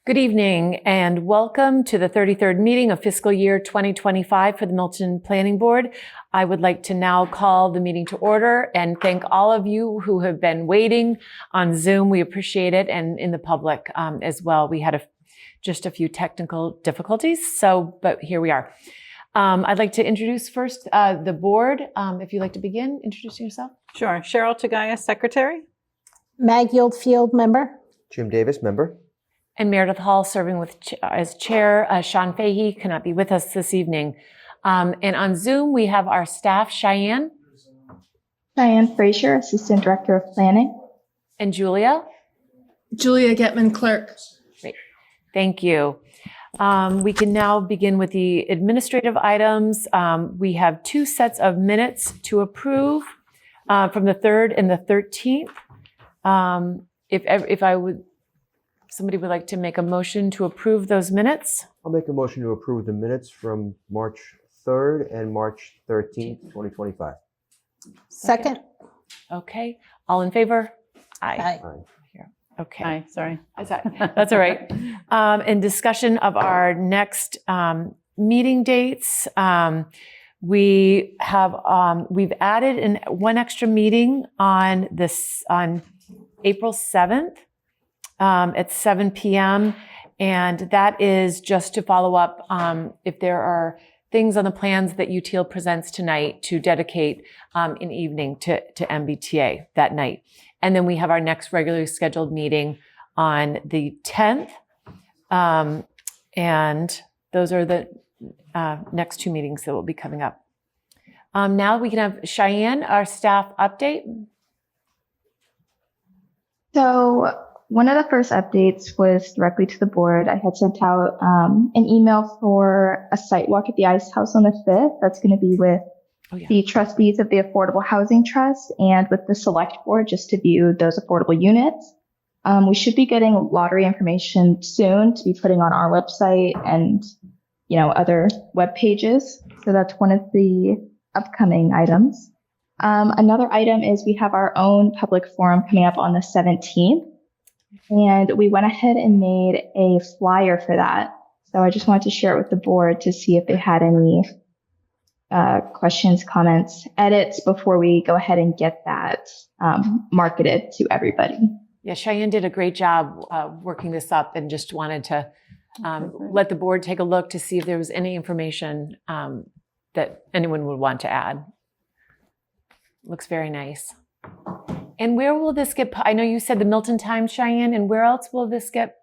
Good evening and welcome to the 33rd meeting of fiscal year 2025 for the Milton Planning Board. I would like to now call the meeting to order and thank all of you who have been waiting on Zoom. We appreciate it, and in the public as well. We had just a few technical difficulties, but here we are. I'd like to introduce first the board. If you'd like to begin introducing yourself. Sure. Cheryl Tagaya, Secretary. Mag Yieldfield, member. Jim Davis, member. And Meredith Hall serving as chair. Sean Fahey cannot be with us this evening. And on Zoom, we have our staff, Cheyenne. Diane Frazier, Assistant Director of Planning. And Julia. Julia Getman, clerk. Great. Thank you. We can now begin with the administrative items. We have two sets of minutes to approve from the 3rd and the 13th. Somebody would like to make a motion to approve those minutes? I'll make a motion to approve the minutes from March 3rd and March 13th, 2025. Second. Okay. All in favor? Aye. Okay. Hi, sorry. That's all right. In discussion of our next meeting dates, we've added one extra meeting on April 7th. At 7 p.m. And that is just to follow up if there are things on the plans that UTL presents tonight to dedicate an evening to MBTA that night. And then we have our next regularly scheduled meeting on the 10th. And those are the next two meetings that will be coming up. Now we can have Cheyenne, our staff update. So one of the first updates was directly to the board. I had sent out an email for a site walk at the Ice House on the 5th. That's going to be with the trustees of the Affordable Housing Trust and with the select board just to view those affordable units. We should be getting lottery information soon to be putting on our website and, other web pages. So that's one of the upcoming items. Another item is we have our own public forum coming up on the 17th. And we went ahead and made a flyer for that. So I just wanted to share it with the board to see if they had any questions, comments, edits before we go ahead and get that marketed to everybody. Yeah, Cheyenne did a great job working this up and just wanted to let the board take a look to see if there was any information that anyone would want to add. Looks very nice. And where will this get? I know you said the Milton Times, Cheyenne, and where else will this get?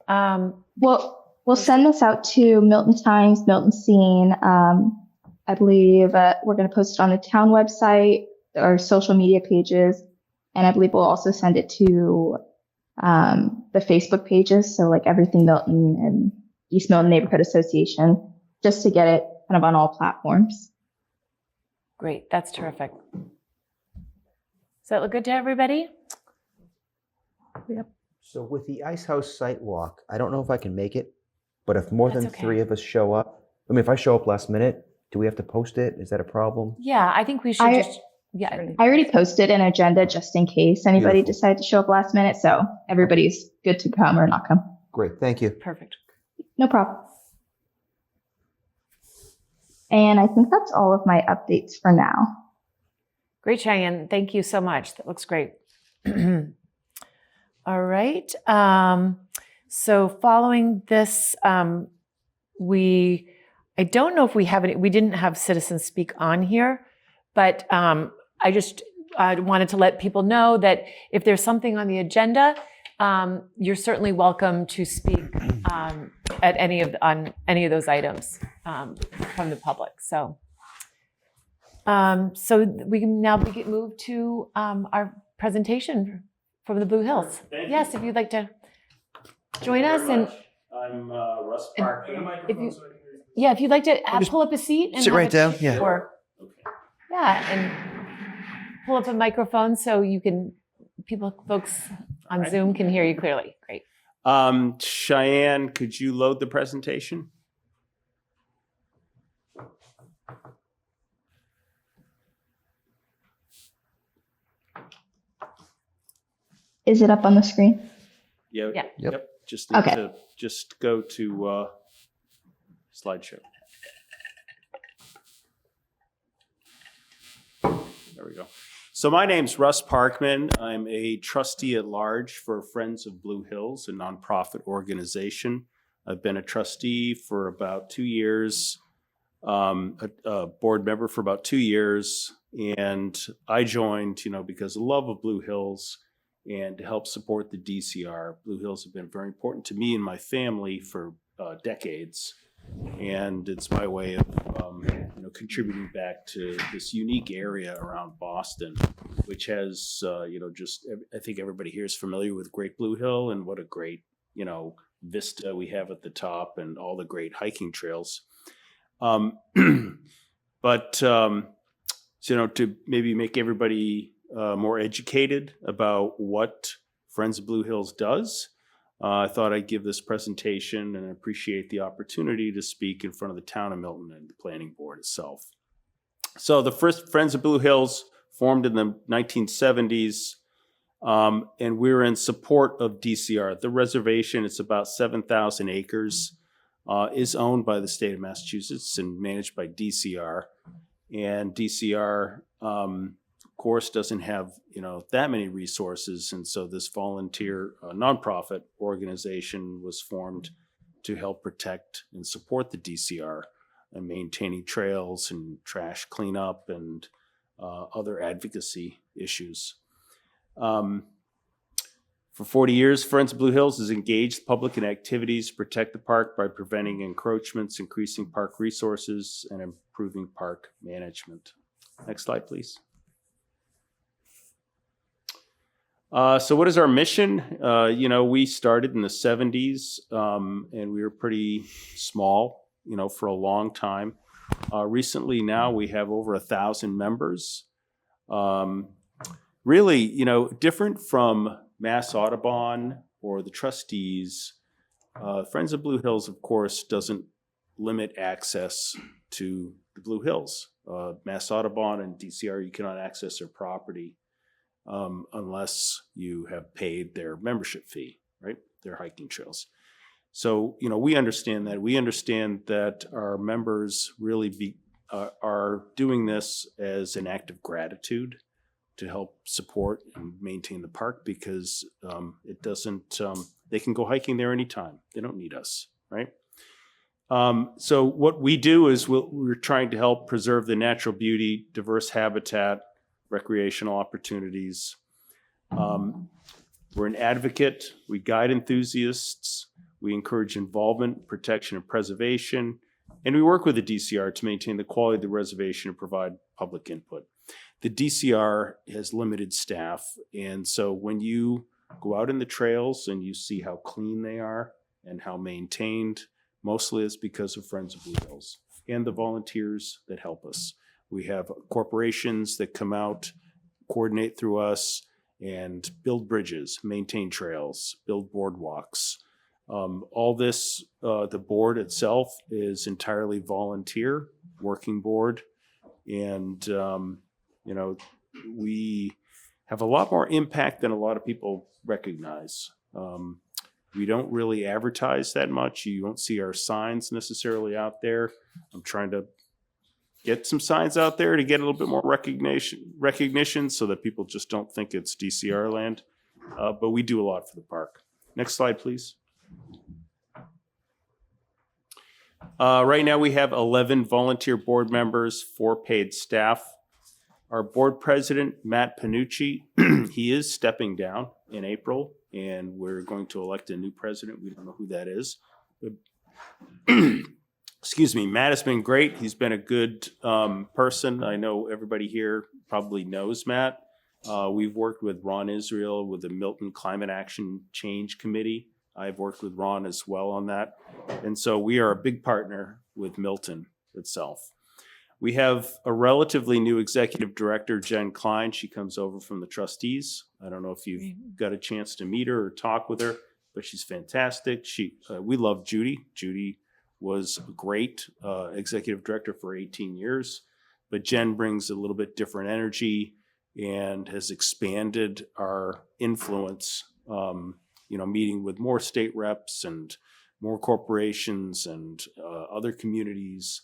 We'll send this out to Milton Times, Milton Scene. I believe we're going to post it on the town website, our social media pages, and I believe we'll also send it to the Facebook pages. So like Everything Milton and East Milton Neighborhood Association, just to get it kind of on all platforms. Great, that's terrific. Does that look good to everybody? Yep. So with the Ice House site walk, I don't know if I can make it, but if more than 3 of us show up, if I show up last minute, do we have to post it? Is that a problem? Yeah, I think we should I already posted an agenda just in case anybody decided to show up last minute. So everybody's good to come or not come. Great, thank you. Perfect. No problem. And I think that's all of my updates for now. Great, Cheyenne. Thank you so much. That looks great. All right. So following this, I don't know if we have we didn't have citizens speak on here, but I just wanted to let people know that if there's something on the agenda, you're certainly welcome to speak on any of those items from the public. So we can now move to our presentation from the Blue Hills. Yes, if you'd like to join us. And I'm Russ Park. if you'd like to pull up a seat and sit right down. Okay. And pull up a microphone so you can folks on Zoom can hear you clearly. Great. Cheyenne, could you load the presentation? Is it up on the screen? Yep. Yeah. Yep. Just need Okay. to just go to slideshow. There we go. So my name's Russ Parkman. I'm a trustee at large for Friends of Blue Hills, a nonprofit organization. I've been a trustee for about 2 years, a board member for about 2 years, and I joined, because of love of Blue Hills and to help support the DCR. Blue Hills have been very important to me and my family for decades, and it's my way of contributing back to this unique area around Boston, which has I think everybody here is familiar with Great Blue Hill and what a great vista we have at the top and all the great hiking trails. But to maybe make everybody more educated about what Friends of Blue Hills does, I thought I'd give this presentation and appreciate the opportunity to speak in front of the town of Milton and the planning board itself. So the first Friends of Blue Hills formed in the 1970s, and we're in support of DCR. The reservation, it's about 7,000 acres, is owned by the state of Massachusetts and managed by DCR. And DCR, of course, doesn't have that many resources, and so this volunteer nonprofit organization was formed to help protect and support the DCR and maintaining trails and trash cleanup and other advocacy issues. For 40 years, Friends of Blue Hills has engaged the public in activities to protect the park by preventing encroachments, increasing park resources, and improving park management. Next slide, please. So what is our mission? We started in the 70s, and we were pretty small, for a long time. Recently now we have over 1,000 members. Really, different from Mass Audubon or the trustees, Friends of Blue Hills, of course, doesn't limit access to the Blue Hills. Mass Audubon and DCR, you cannot access their property unless you have paid their membership fee, right? Their hiking trails. So, we understand that. We understand that our members really are doing this as an act of gratitude to help support and maintain the park because it doesn't, they can go hiking there anytime. They don't need us, right? So what we do is we're trying to help preserve the natural beauty, diverse habitat, recreational opportunities. We're an advocate. We guide enthusiasts. We encourage involvement, protection, and preservation. And we work with the DCR to maintain the quality of the reservation and provide public input. The DCR has limited staff. And so when you go out in the trails and you see how clean they are and how maintained, mostly it's because of Friends of Blue Hills and the volunteers that help us. We have corporations that come out, coordinate through us, and build bridges, maintain trails, build boardwalks. All this, the board itself is entirely volunteer, working board. And, we have a lot more impact than a lot of people recognize. We don't really advertise that much. You won't see our signs necessarily out there. I'm trying to get some signs out there to get a little bit more recognition so that people just don't think it's DCR land. But we do a lot for the park. Next slide, please. Right now we have 11 volunteer board members, 4 paid staff. Our board president, Matt Panucci, he is stepping down in April, and we're going to elect a new president. We don't know who that is. But excuse me, Matt has been great. He's been a good person. I know everybody here probably knows Matt. We've worked with Ron Israel with the Milton Climate Action Change Committee. I've worked with Ron as well on that. And so we are a big partner with Milton itself. We have a relatively new executive director, Jen Klein. She comes over from the trustees. I don't know if you've got a chance to meet her or talk with her, but she's fantastic. We love Judy. Judy was a great executive director for 18 years, but Jen brings a little bit different energy and has expanded our influence, meeting with more state reps and more corporations and other communities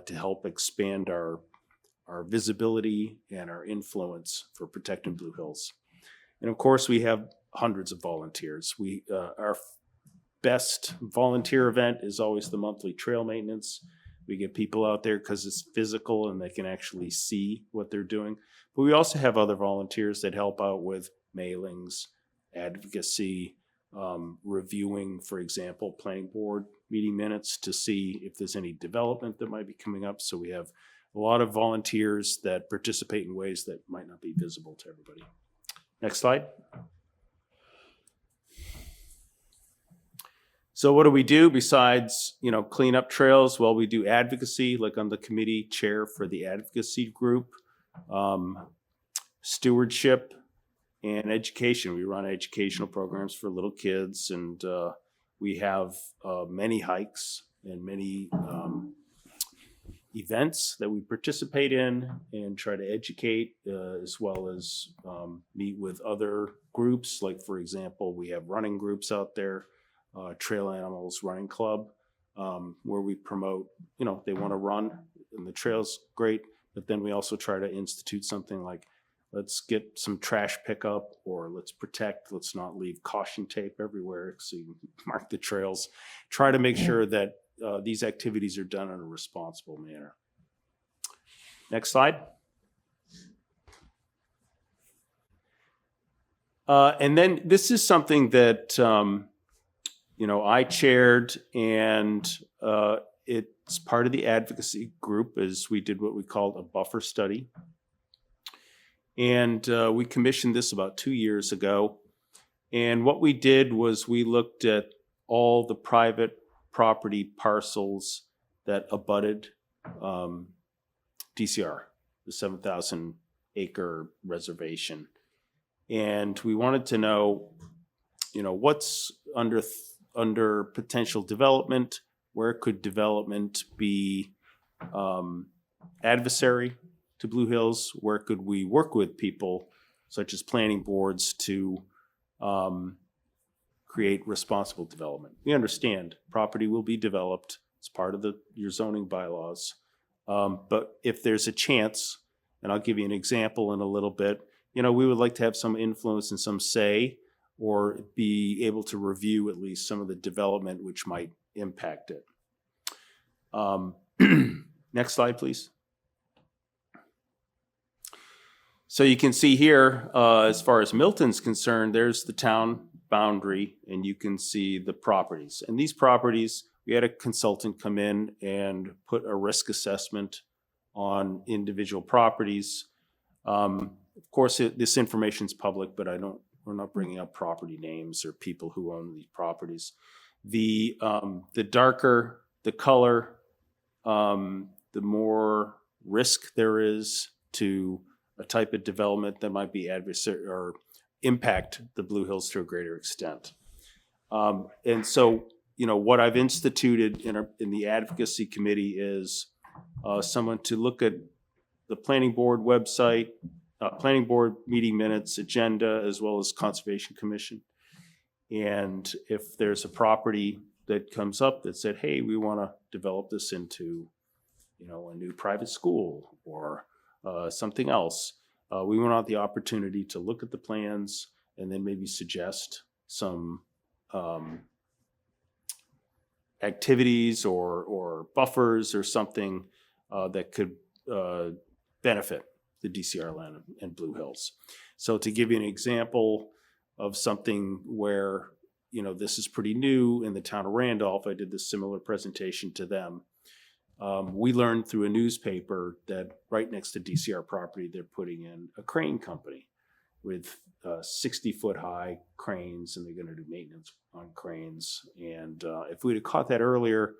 to help expand our visibility and our influence for protecting Blue Hills. And of course, we have hundreds of volunteers. Our best volunteer event is always the monthly trail maintenance. We get people out there because it's physical and they can actually see what they're doing. But we also have other volunteers that help out with mailings, advocacy, reviewing, for example, planning board meeting minutes to see if there's any development that might be coming up. So we have a lot of volunteers that participate in ways that might not be visible to everybody. Next slide. So what do we do besides, clean up trails? Well, we do advocacy, like I'm the committee chair for the advocacy group, stewardship, and education. We run educational programs for little kids, and we have many hikes and many events that we participate in and try to educate, as well as meet with other groups. Like, for example, we have running groups out there, Trail Animals Running Club, where we promote, they want to run and the trail's great, but then we also try to institute something like, let's get some trash pickup, or let's not leave caution tape everywhere so you can mark the trails. Try to make sure that these activities are done in a responsible manner. Next slide. And then this is something that, I chaired, and it's part of the advocacy group, as we did what we called a buffer study. And we commissioned this about 2 years ago. And what we did was we looked at all the private property parcels that abutted DCR, the 7,000 acre reservation. And we wanted to know, what's under potential development, where could development be adversary to Blue Hills, where could we work with people such as planning boards to create responsible development. We understand property will be developed. It's part of your zoning bylaws. But if there's a chance, and I'll give you an example in a little bit, we would like to have some influence and some say, or be able to review at least some of the development which might impact it. Next slide, please. So you can see here, as far as Milton's concerned, there's the town boundary, and you can see the properties. And these properties, we had a consultant come in and put a risk assessment on individual properties. Of course, this information is public, but we're not bringing up property names or people who own these properties. The darker the color, the more risk there is to a type of development that might be adversary or impact the Blue Hills to a greater extent. And so, what I've instituted in the advocacy committee is someone to look at the planning board website, planning board meeting minutes, agenda, as well as Conservation Commission. And if there's a property that comes up that said, hey, we want to develop this into, a new private school or something else, we want the opportunity to look at the plans and then maybe suggest some activities or buffers or something that could benefit the DCR land and Blue Hills. So to give you an example of something where, this is pretty new in the town of Randolph, I did this similar presentation to them. We learned through a newspaper that right next to DCR property, they're putting in a crane company with 60-foot high cranes, and they're going to do maintenance on cranes. And if we'd have caught that earlier,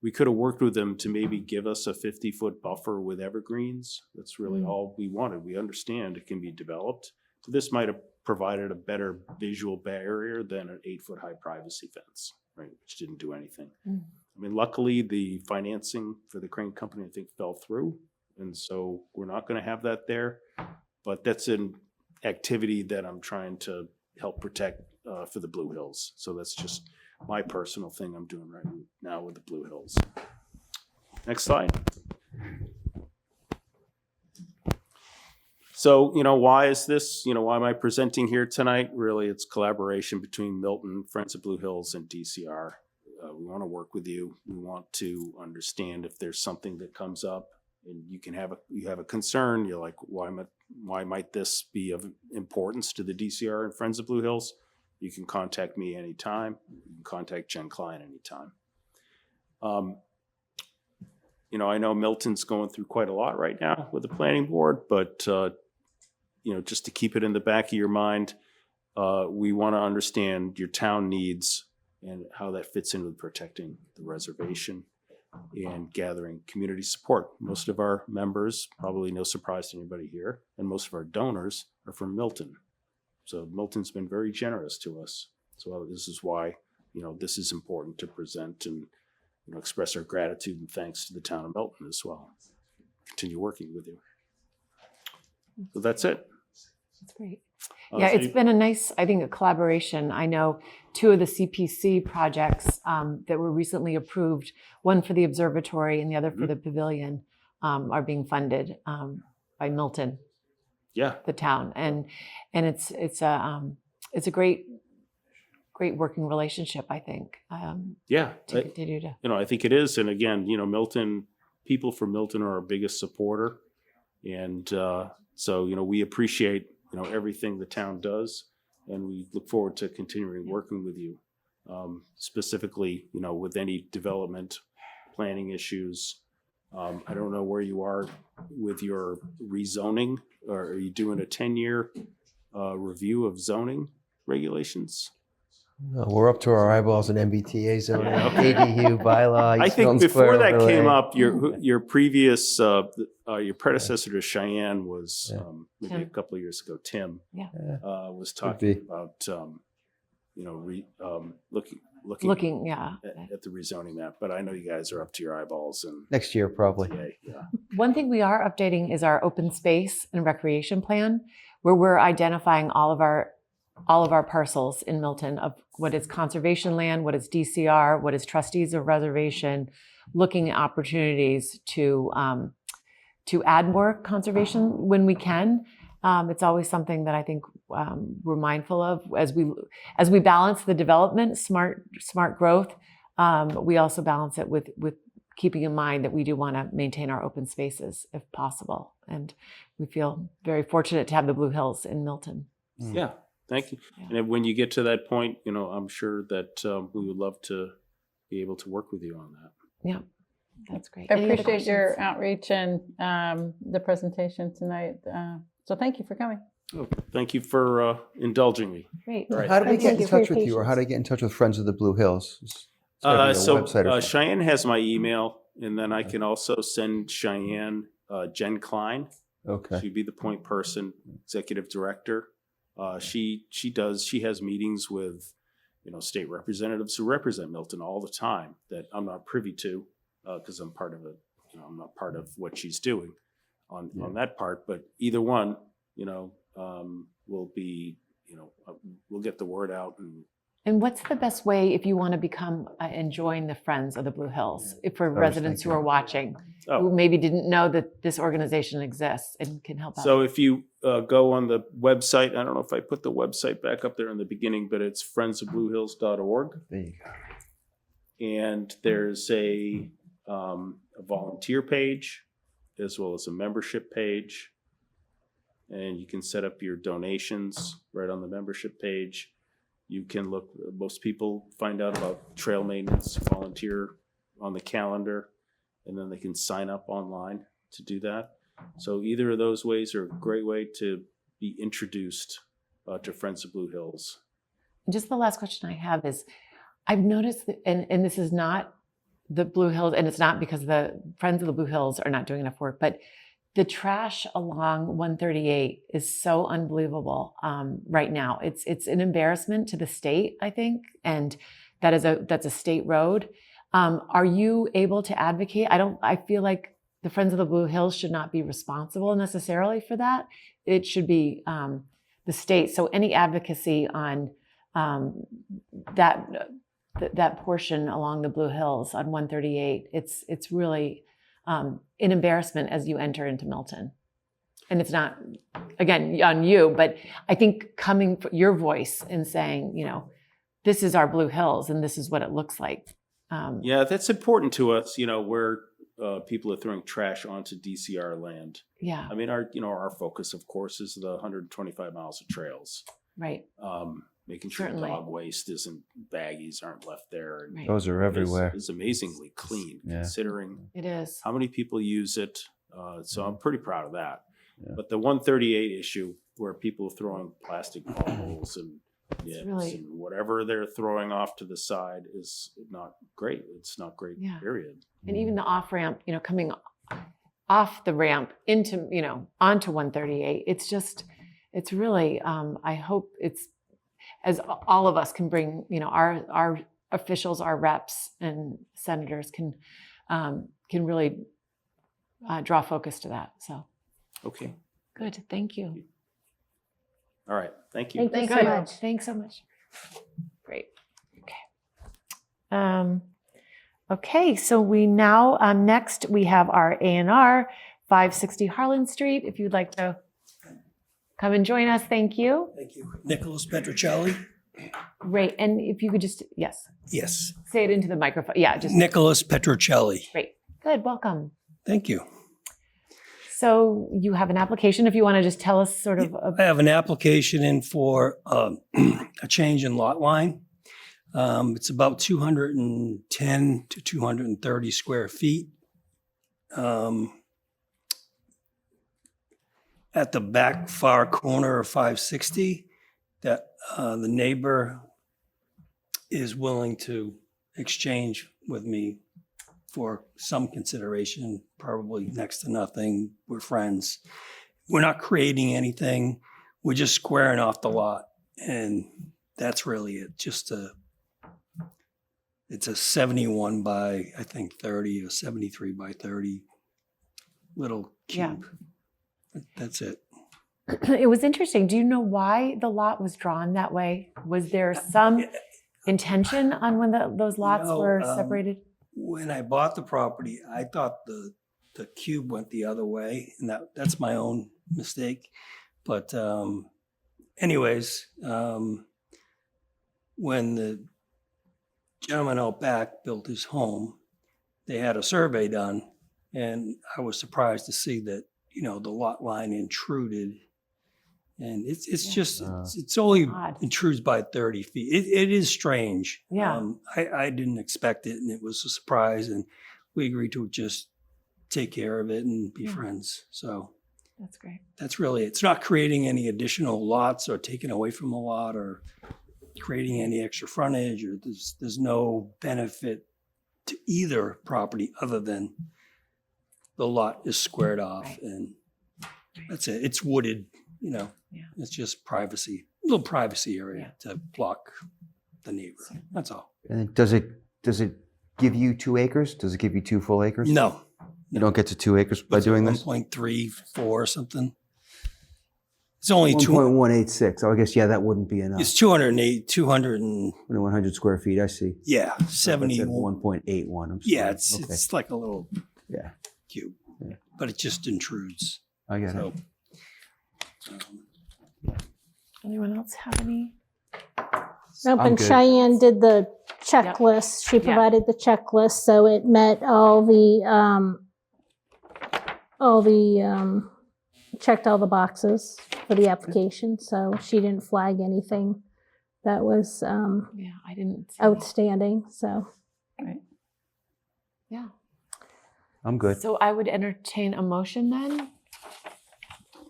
we could have worked with them to maybe give us a 50-foot buffer with evergreens. That's really all we wanted. We understand it can be developed. So this might have provided a better visual barrier than an 8-foot high privacy fence, right, which didn't do anything. I mean, luckily, the financing for the crane company, I think, fell through. And so we're not going to have that there. But that's an activity that I'm trying to help protect for the Blue Hills. So that's just my personal thing I'm doing right now with the Blue Hills. Next slide. So, why is this, why am I presenting here tonight? Really, it's collaboration between Milton, Friends of Blue Hills, and DCR. We want to work with you. We want to understand if there's something that comes up and you have a concern. You're like, why might this be of importance to the DCR and Friends of Blue Hills? You can contact me anytime. You can contact Jen Klein anytime. I know Milton's going through quite a lot right now with the planning board, but just to keep it in the back of your mind, we want to understand your town needs and how that fits in with protecting the reservation and gathering community support. Most of our members, probably no surprise to anybody here, and most of our donors are from Milton. So Milton's been very generous to us. So this is why, this is important to present and express our gratitude and thanks to the town of Milton as well. Continue working with you. So that's it. That's great. Yeah, it's been a nice, I think, a collaboration. I know 2 of the CPC projects that were recently approved, one for the observatory and the other for the pavilion, are being funded by Milton. Yeah, the town, and it's a great working relationship, I think. yeah, to continue to. I think it is, and again, Milton, people from Milton are our biggest supporter, and so we appreciate everything the town does, and we look forward to continuing working with you, specifically with any development planning issues. I don't know where you are with your rezoning, or are you doing a 10-year review of zoning regulations? No, we're up to our eyeballs in MBTA zoning, Okay. ADU bylaw. I East think Milton before Square that overlay. came up, your previous your predecessor to Cheyenne was maybe Tim. a couple of years ago. Tim was Could be. talking about looking Looking, yeah. at the rezoning map. But I know you guys are up to your eyeballs and Next year, probably. yeah. One thing we are updating is our open space and recreation plan, where we're identifying all of our parcels in Milton of what is conservation land, what is DCR, what is trustees of reservation, looking at opportunities to add more conservation when we can. It's always something that I think we're mindful of as we balance the development, smart growth. We also balance it with keeping in mind that we do want to maintain our open spaces if possible. And we feel very fortunate to have the Blue Hills in Milton. Yeah, thank you. Yeah. And when you get to that point, I'm sure that we would love to be able to work with you on that. Yeah, that's great. I Any other appreciate your questions? outreach and the presentation tonight. So thank you for coming. Oh, thank you for indulging me. Great. All right. How do they Thank get in you for your touch with you, or how do they get in touch with Friends of the Blue Hills? It's gotta be a So website or something. Cheyenne has my email, and then I can also send Cheyenne Jen Klein. Okay. She'd be the point person, executive director. She has meetings with state representatives who represent Milton all the time that I'm not privy to because I'm part of it. I'm not part of what she's doing on that part. But either one, will be we'll get the word out. And what's the best way if you want to become and join the Friends of the Blue Hills? If for was residents who thinking. are watching, Oh. who maybe didn't know that this organization exists and can help out. So if you go on the website, I don't know if I put the website back up there in the beginning, but it's friendsofbluehills.org. There you go. And there's a volunteer page as well as a membership page. And you can set up your donations right on the membership page. You can look, most people find out about trail maintenance, volunteer on the calendar, and then they can sign up online to do that. So either of those ways are a great way to be introduced to Friends of Blue Hills. Just the last question I have is, I've noticed that, and this is not the Blue Hills, and it's not because the Friends of the Blue Hills are not doing enough work, but the trash along 138 is so unbelievable right now. It's an embarrassment to the state, I think, and that's a state road. Are you able to advocate? I feel like the Friends of the Blue Hills should not be responsible necessarily for that. It should be the state. So any advocacy on that portion along the Blue Hills on 138. It's really an embarrassment as you enter into Milton. And it's not, again, on you, but I think coming from your voice and saying, this is our Blue Hills and this is what it looks like. Yeah, that's important to us, where people are throwing trash onto DCR land. Yeah. I mean, our focus, of course, is the 125 miles of trails. Right. Making sure Certainly. dog waste baggies aren't left there. And Right. Those are everywhere. It's amazingly clean Yeah. considering It is. how many people use it. So I'm pretty proud of that. Yeah. But the 138 issue where people are throwing plastic bottles and nips really- and whatever they're throwing off to the side is not great. It's not great, Yeah. period. And even the off ramp, coming off the ramp into, onto 138, it's really, I hope it's, as all of us can bring, our officials, our reps and senators can really draw focus to that. So Okay. good. Thank you. All right. Thank you. Thank you so Good. much. Thanks so much. Great. Okay, so we now, next we have our A&R, 560 Harlan Street. If you'd like to come and join us, thank you. Thank you. Nicholas Petrocelli? Great, and if you could just, yes, Yes. say it into the microphone. Yeah, just, Nicholas Petrocelli. great. Good, welcome. Thank you. So you have an application, if you want to just tell us sort of, I have an application in for a change in lot line. It's about 210 to 230 square feet. At the back far corner of 560, that the neighbor is willing to exchange with me for some consideration, probably next to nothing. We're friends. We're not creating anything. We're just squaring off the lot. And that's really it. It's a 71 by, I think, 30 or 73 by 30 little cube. That's it. it was interesting. Do you know why the lot was drawn that way? Was there some intention on when those lots No, were separated? When I bought the property, I thought the cube went the other way, and that's my own mistake. But anyways, when the gentleman out back built his home, they had a survey done, and I was surprised to see that, the lot line intruded. And it's only Odd. intrudes by 30 feet. It is strange. Yeah. I didn't expect it, and it was a surprise, and we agreed to just take care of it and be friends. So That's great. that's really it. It's not creating any additional lots or taking away from a lot or creating any extra frontage, or there's no benefit to either property other than the lot is squared off, Right. and that's it. It's wooded, Yeah. It's just privacy, a little privacy area to block the neighbor. That's all. And does it give you 2 acres? Does it give you 2 full acres? No. You don't get to 2 acres by doing this? 1.34 or something. It's only 1.186. Oh, I guess, that wouldn't be enough. It's 208, 200 and 100 square feet, I see. yeah, So that's 70. at 1.81. I'm Yeah, sorry. Okay. it's like a little Yeah, cube, Yeah. but it just intrudes. I get So, it. Anyone else have any? Nope, I'm and good. Cheyenne did the checklist. She provided the checklist, so it met checked all the boxes for the application. So she didn't flag anything that was Yeah, I didn't. see. outstanding. So Yeah. I'm good. So I would entertain a motion then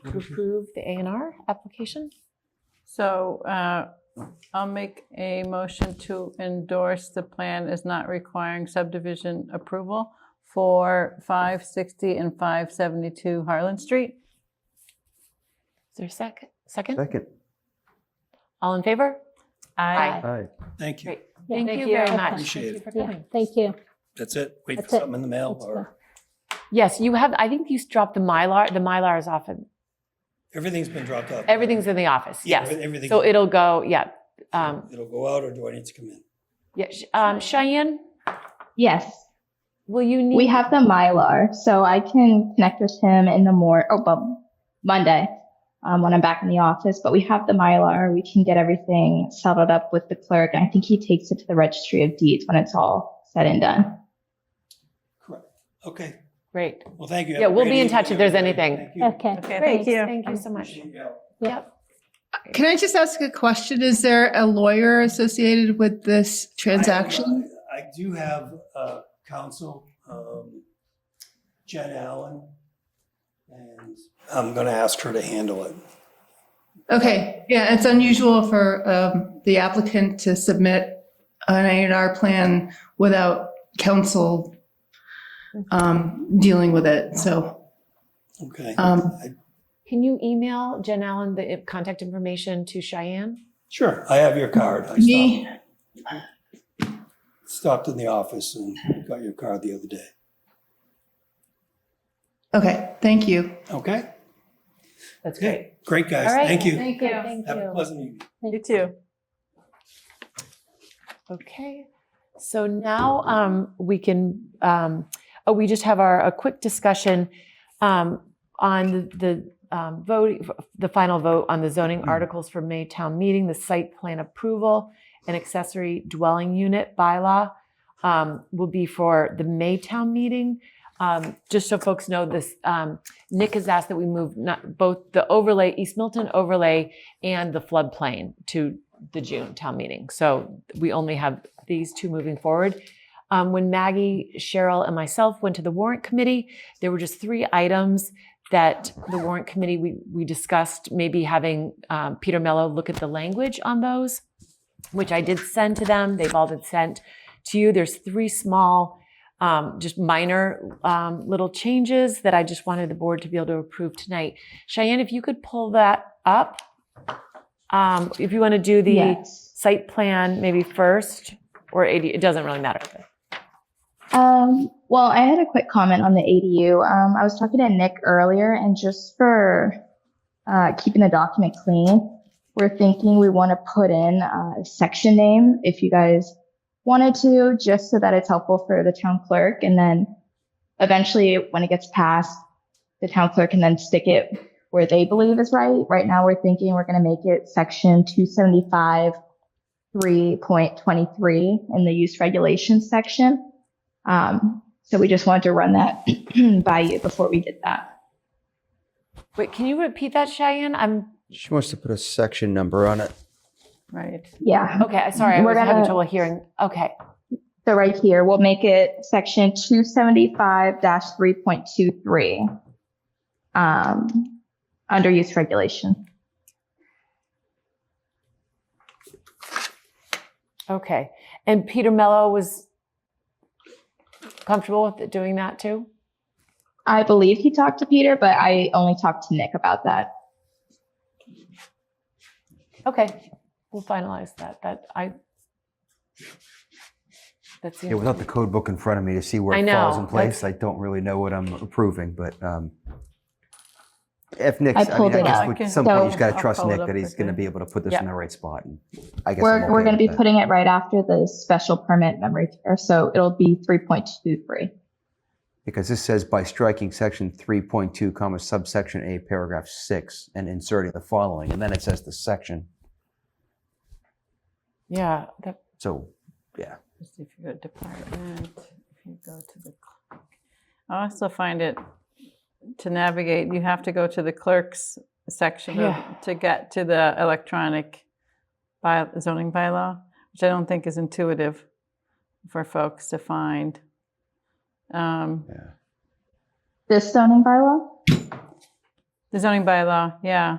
to approve the A&R application. So I'll make a motion to endorse the plan as not requiring subdivision approval for 560 and 572 Harlan Street. Is there a second? Second? Second. All in favor? Aye. All right. thank you. Great. Yeah, Thank thank you you. very much. Appreciate Thank you it. for yeah, coming. thank you. That's it. Wait That's for it. something in the mail, That's or Yes, you have, I think you dropped the Mylar. The Mylar is off. everything's been dropped off. Everything's in the office. Yeah, Yes. everything. So it'll go, It'll go out, or do I need to come in? Yeah, Cheyenne, Yes. will you need? We have the Mylar, so I can connect with him in the Monday when I'm back in the office. But we have the Mylar. We can get everything settled up with the clerk, and I think he takes it to the Registry of Deeds when it's all said and done. Correct. Okay. Great. Well, thank you. Yeah, we'll be in touch if there's anything. Thank you. Okay. Okay, great. thank you. Thank you so much. Appreciate your help. Yep. Can I just ask a question? Is there a lawyer associated with this transaction? I do have counsel, Jen Allen, and I'm going to ask her to handle it. Okay, yeah, it's unusual for the applicant to submit an A&R plan without counsel dealing with it, so. Okay. Can you email Jen Allen the contact information to Cheyenne? Sure. I have your card. I Me, stopped in the office and got your card the other day. okay, thank you. Okay. That's great. Great, guys. All right. Thank you. Thank you. Thank Have a you. pleasant evening. You too. Okay. So now we can, we just have a quick discussion on the vote, the final vote on the zoning articles for May town meeting, the site plan approval and accessory dwelling unit bylaw will be for the May town meeting. Just so folks know this, Nick has asked that we move both the overlay, East Milton overlay and the floodplain to the June town meeting. So we only have these two moving forward. When Maggie, Cheryl, and myself went to the warrant committee, there were just 3 items that the warrant committee, we discussed maybe having Peter Mello look at the language on those, which I did send to them. They've all been sent to you. There's 3 small, just minor little changes that I just wanted the board to be able to approve tonight. Cheyenne, if you could pull that up. If you want to do the Yes. site plan maybe first, or AD, it doesn't really matter. Well, I had a quick comment on the ADU. I was talking to Nick earlier, and just for keeping the document clean, we're thinking we want to put in a section name if you guys wanted to, just so that it's helpful for the town clerk. And then eventually when it gets passed, the town clerk can then stick it where they believe is right. Right now we're thinking we're going to make it section 275 3.23 in the use regulations section. So we just wanted to run that by you before we did that. Wait, can you repeat that, Cheyenne? She wants to put a section number on it. Right. Yeah. Okay, sorry, I We're was having gonna- trouble hearing. Okay, So right here, we'll make it section 275-3.23 under use regulation. okay. And Peter Mello was comfortable with doing that too? I believe he talked to Peter, but I only talked to Nick about that. Okay, we'll finalize that. That seems. Yeah, without the code book in front of me to see where I it falls know, in place, I don't really know what I'm approving, but if Nick's, I pulled I it guess up. at some point you just got So- to trust I'll pull it Nick up that he's going to quickly. be able to put this Yeah. in the right spot. And I guess We're I'm going to okay be with that. putting it right after the special permit memory care, so it'll be 3.23. Because this says by striking section 3.2, comma, subsection A, paragraph 6, and inserting the following, and then it says the section. Yeah, So, yeah. Just if you go to department, if you go to the clerk. I also find it, to navigate, you have to go to the clerk's section to get to the electronic zoning bylaw, which I don't think is intuitive for folks to find. This zoning bylaw? The zoning bylaw, yeah,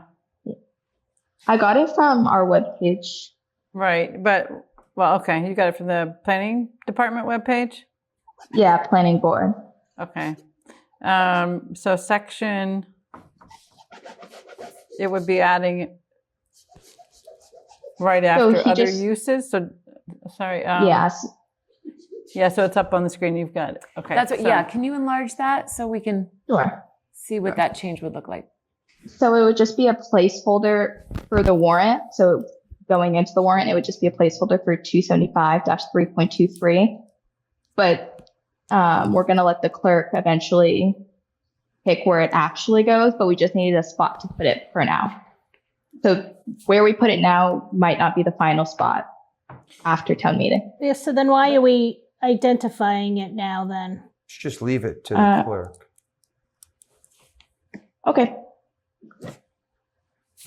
I got it from our webpage. right. But, well, okay, you got it from the planning department webpage? Yeah, planning board. Okay. So section, it would be adding right after he other just- uses. So, sorry. Yes. Yeah, so it's up on the screen. You've got it. Okay. that's what. so- Yeah, can you enlarge that so we can Sure. see what that change would look like? So it would just be a placeholder for the warrant. So going into the warrant. It would just be a placeholder for 275-3.23. But we're going to let the clerk eventually pick where it actually goes, but we just needed a spot to put it for now. So where we put it now might not be the final spot after town meeting. Yeah, so then why are we identifying it now then? Just leave it to the clerk. Okay.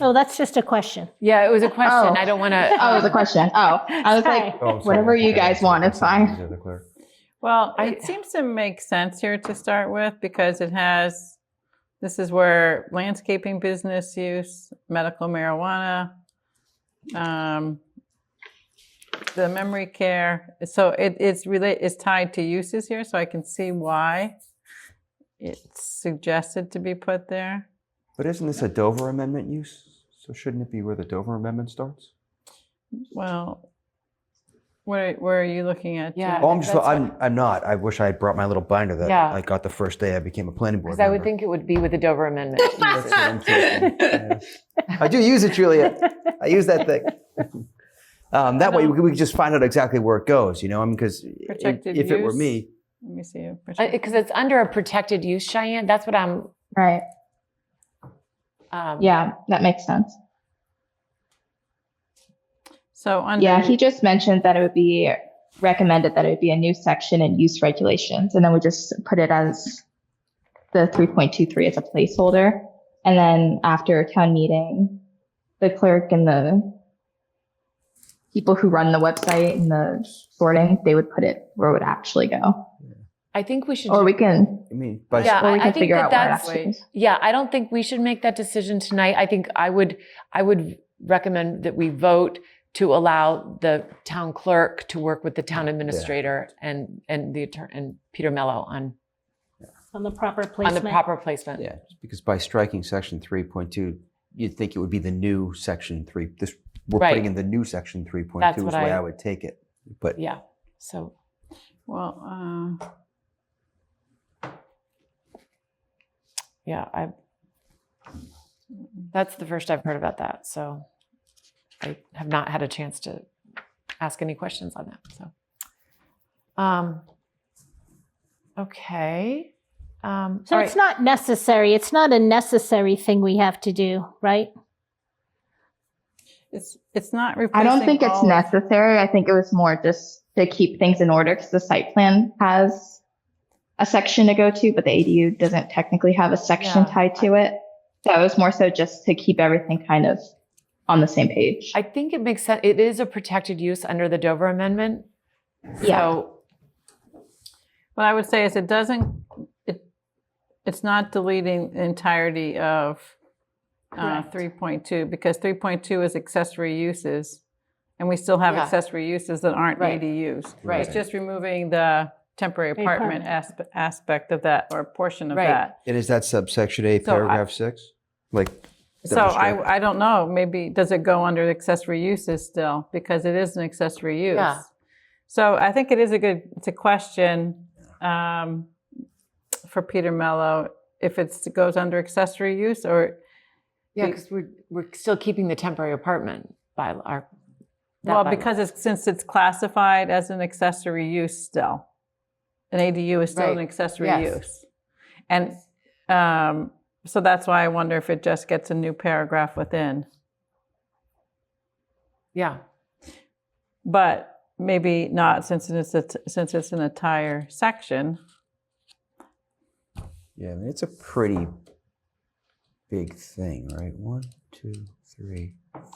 Oh, that's just a question. Yeah, it was a question. Oh. I don't want to. Oh, it was a question. Oh, I was like, Oh, I'm sorry. whatever you Okay, guys want, it's fine. The clerk. Well, it seems to make sense here to start with because it has, this is where landscaping business use, medical marijuana, the memory care. So it's tied to uses here, so I can see why it's suggested to be put there. But isn't this a Dover Amendment use? So shouldn't it be where the Dover Amendment starts? Well, where are you looking at? Yeah. Jim? Oh, I'm not. I wish I had brought my little binder that Yeah. I got the first day I became a planning board Because I would member. think it would be with the Dover Amendment. That's what I'm thinking. Yeah. I do use it, Julia. I use that thing. That way we can just find out exactly where it goes, you know? I mean, because Protected if it were use. me, Let me see. Because it's under a protected use, Cheyenne. That's what I'm. Right. Yeah, that makes sense. So under, Yeah, he just mentioned that it would be recommended that it would be a new section in use regulations, and then we just put it as the 3.23 as a placeholder. And then after town meeting, the clerk and the people who run the website and the sorting, they would put it where it would actually go. I think we should. Or we can, I mean, by Yeah, or we I can think figure out where it that's. actually is. Yeah, I don't think we should make that decision tonight. I think I would recommend that we vote to allow the town clerk to work with the town administrator and the attorney and Peter Mello on On the proper the placement. proper placement. yeah, because by striking section 3.2, you'd think it would be the new section 3. We're Right. putting in the new section 3.2 That's is what the way I- I would take it. But Yeah. So well, yeah, that's the first I've heard about that. So I have not had a chance to ask any questions on that. So, okay. So all it's right. not necessary. It's not a necessary thing we have to do, right? it's not I replacing. don't think it's all- necessary. I think it was more just to keep things in order because the site plan has a section to go to, but the ADU doesn't technically have a section Yeah. tied to it. So it was more so just to keep everything kind of on the same page. I think it makes sense. It is a protected use under the Dover Amendment. Yeah. So What I would say is it's not deleting the entirety of 3.2 because 3.2 is accessory uses, and we still have Yeah. accessory uses that aren't Right. ADUs. Right. It's just removing the temporary apartment aspect of that or portion of Right. that. and is that subsection A, So I- paragraph 6? Like, So that was struck? I don't know, maybe, does it go under accessory uses still? Because it is an accessory use. Yeah. So I think it's a question for Peter Mello, if it goes under accessory use or, yeah, because we're still keeping the temporary apartment by our. that well, bylaw. because since it's classified as an accessory use still. An ADU is still an Right. accessory Yes. use. And so that's why I wonder if it just gets a new paragraph within. Yeah. But maybe not since it's an entire section. Yeah, I mean, it's a pretty big thing, right? 1, 2, 3,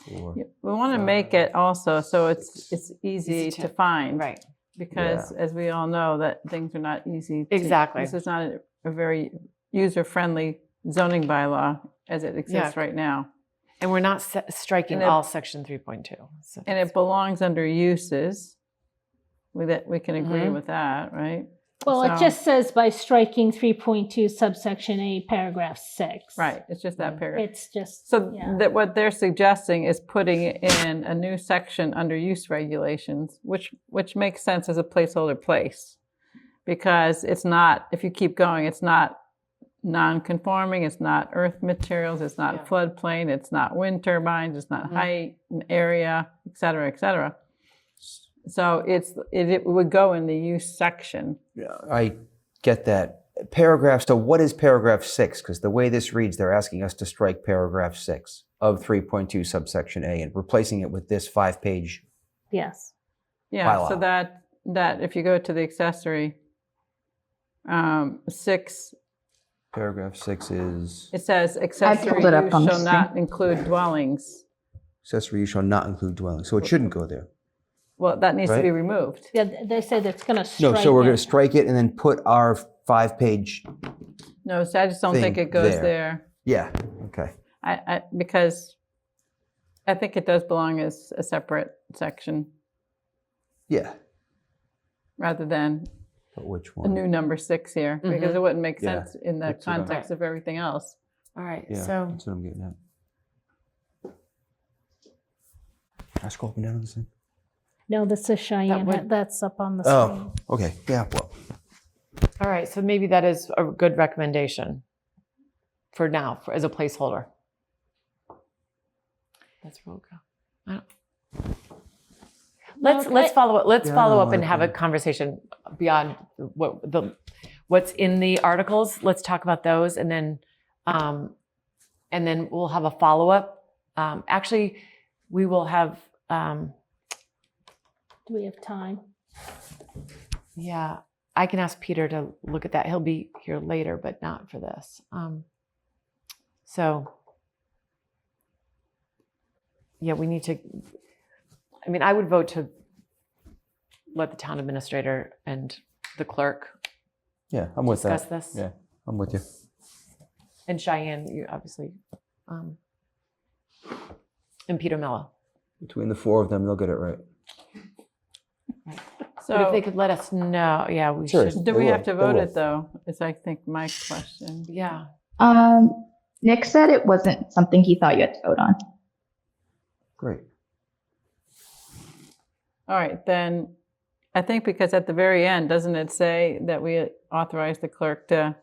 4. We want to make it also so it's easy to find. Right. Because as we all know that things are not easy. Exactly. This is not a very user-friendly zoning bylaw as it exists Yeah. right now. And we're not striking And it- all section 3.2. So And it belongs under uses. We can agree Mhm. with that, right? Well, it So- just says by striking 3.2 subsection A, paragraph 6. Right, it's just that paragraph. It's just, So yeah. that what they're suggesting is putting in a new section under use regulations, which makes sense as a placeholder place. Because it's not, if you keep going, it's not non-conforming, it's not earth materials, it's not Yeah. floodplain, it's not wind turbines, it's not height, area, et cetera, et cetera. So it would go in the use section. I get that. Paragraph, so what is paragraph 6? Because the way this reads, they're asking us to strike paragraph 6 of 3.2 subsection A and replacing it with this 5-page. Yes. Yeah, so Bylaw. that if you go to the accessory, 6, Paragraph 6 is it says accessory pulled it up use on the shall not include dwellings. accessory use shall not include dwelling. So it shouldn't go there. Well, that needs to Right. be removed. Yeah, they said it's going to No, strike so we're going it. to strike it and then put our 5-page. No, so I just don't think Thing it goes there. there. Yeah. Okay. Because I think it does belong as a separate section Yeah. rather than But which a one? new number 6 here, because Mhm. it wouldn't make Yeah, sense in the that's what I- context of everything else. All right. Yeah. So That's what I'm getting at. Can I scroll up and down on this thing? No, this is Cheyenne. would- That's up on the screen. Oh, okay. Yeah. Well, all right. So maybe that is a good recommendation for now, as a placeholder. That's where we'll go. I don't- Let's Okay. follow up. Let's Yeah, I follow don't up and like have a that. conversation beyond what's in the articles. Let's talk about those, and then we'll have a follow up. Actually, we will have. Do we have time? Yeah, I can ask Peter to look at that. He'll be here later, but not for this. So, yeah, we need to. I mean, I would vote to let the town administrator and the clerk yeah, I'm with discuss that. this. Yeah, I'm with you. And Cheyenne, you obviously, and Peter Mello. Between the 4 of them, they'll get it right. But if they So could let us know, yeah, we Sure. should. do They we will, have to they vote will. it though, is I think my question. Yeah. Nick said it wasn't something he thought you had to vote on. Great. All right, then, I think because at the very end, doesn't it say that we authorize the clerk to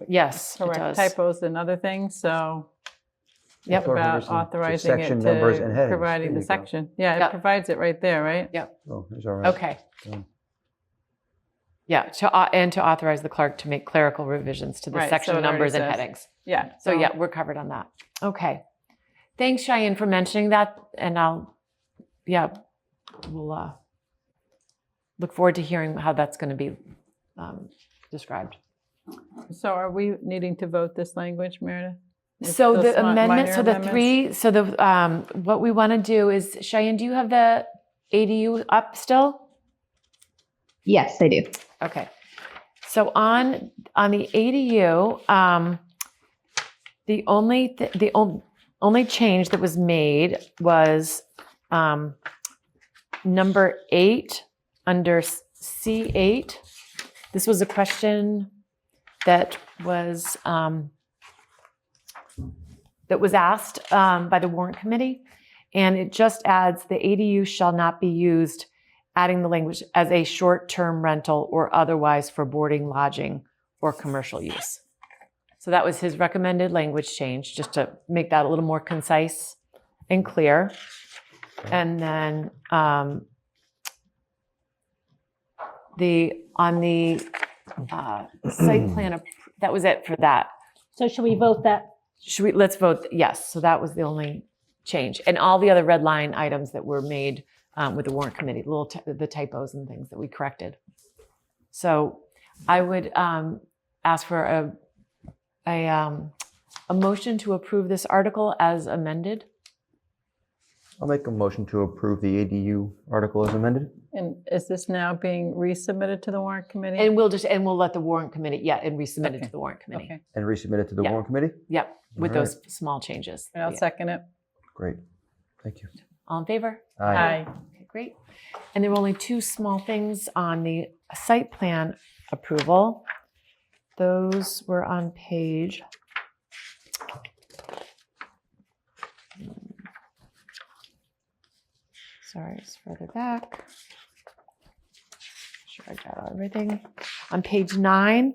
Yes, it correct does. typos and other things, so Yep. Or about numbers and- authorizing it section numbers and to headings. providing There the you go. section. Yeah, Yep. it provides it right there, right? Oh, it's all right. Okay. Done. Yeah, and to authorize the clerk to make clerical revisions to the Right, so section it already numbers and says- headings. Yeah. So yeah, we're covered on that. Okay. Thanks, Cheyenne, for mentioning that. And we'll look forward to hearing how that's going to be described. So are we needing to vote this language, Meredith? So Those the amendment, minor so the amendments? three, so the, what we want to do is, Cheyenne, do you have the ADU up still? Yes, I do. Okay. So on the ADU, the only change that was made was number 8 under C8. This was a question that was asked by the warrant committee, and it just adds the ADU shall not be used, adding the language as a short-term rental or otherwise for boarding, lodging, or commercial use. So that was his recommended language change, just to make that a little more concise and clear. And then on the site plan, that was it for that. So should we vote that? Let's vote yes. So that was the only change. And all the other red line items that were made with the warrant committee, the typos and things that we corrected. So I would ask for a motion to approve this article as amended. I'll make a motion to approve the ADU article as amended. And is this now being resubmitted to the warrant committee? And we'll let the warrant committee, and resubmit it Okay. to the warrant committee. Okay, And resubmit it to the Yeah. warrant committee? Yep, with All right. those small changes. and I'll Yeah. second it. Great. Thank you. All in favor? Aye. Okay, great. And there were only 2 small things on the site plan approval. Those were on page. Sorry, it's further back. Sure I got everything. On page 9,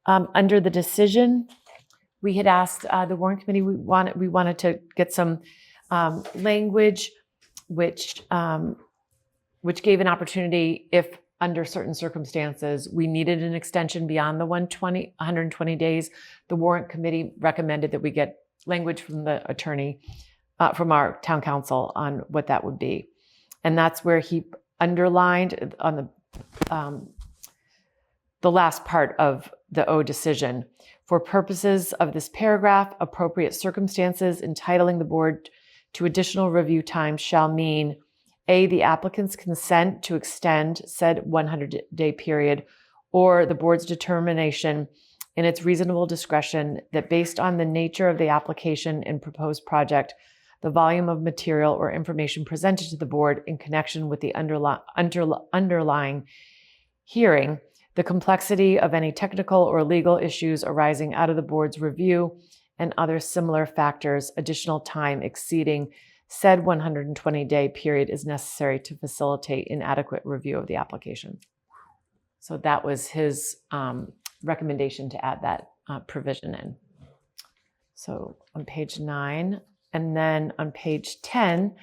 under the decision, we had asked the warrant committee, we wanted to get some language which gave an opportunity if under certain circumstances we needed an extension beyond the 120 days. The warrant committee recommended that we get language from the attorney, from our town council on what that would be. And that's where he underlined on the last part of the O decision. For purposes of this paragraph, appropriate circumstances entitling the board to additional review time shall mean A, the applicant's consent to extend said 100-day period, or the board's determination in its reasonable discretion that based on the nature of the application and proposed project, the volume of material or information presented to the board in connection with the underlying hearing, the complexity of any technical or legal issues arising out of the board's review, and other similar factors, additional time exceeding said 120-day period is necessary to facilitate an adequate review of the application. So that was his recommendation to add that provision in. So on page 9, and then on page 10,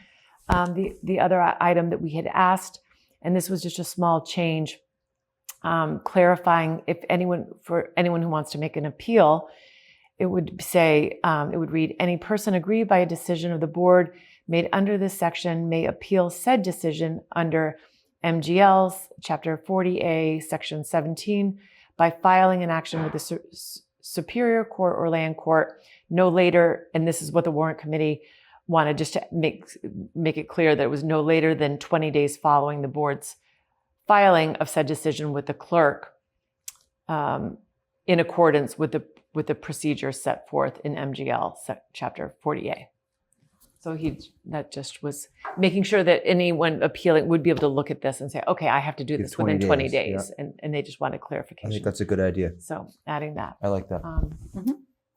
the other item that we had asked, and this was just a small change, clarifying if for anyone who wants to make an appeal, it would say, it would read, any person aggrieved by a decision of the board made under this section may appeal said decision under MGL's Chapter 40A, Section 17, by filing an action with the Superior Court or Land Court no later, and this is what the warrant committee wanted, just to make it clear that it was no later than 20 days following the board's filing of said decision with the clerk, in accordance with the procedure set forth in MGL Chapter 40A. So that just was making sure that anyone appealing would be able to look at this and say, okay, I have to do this within 20 days. Yeah. And they just wanted I clarification. think that's a good idea. So adding that. I like that.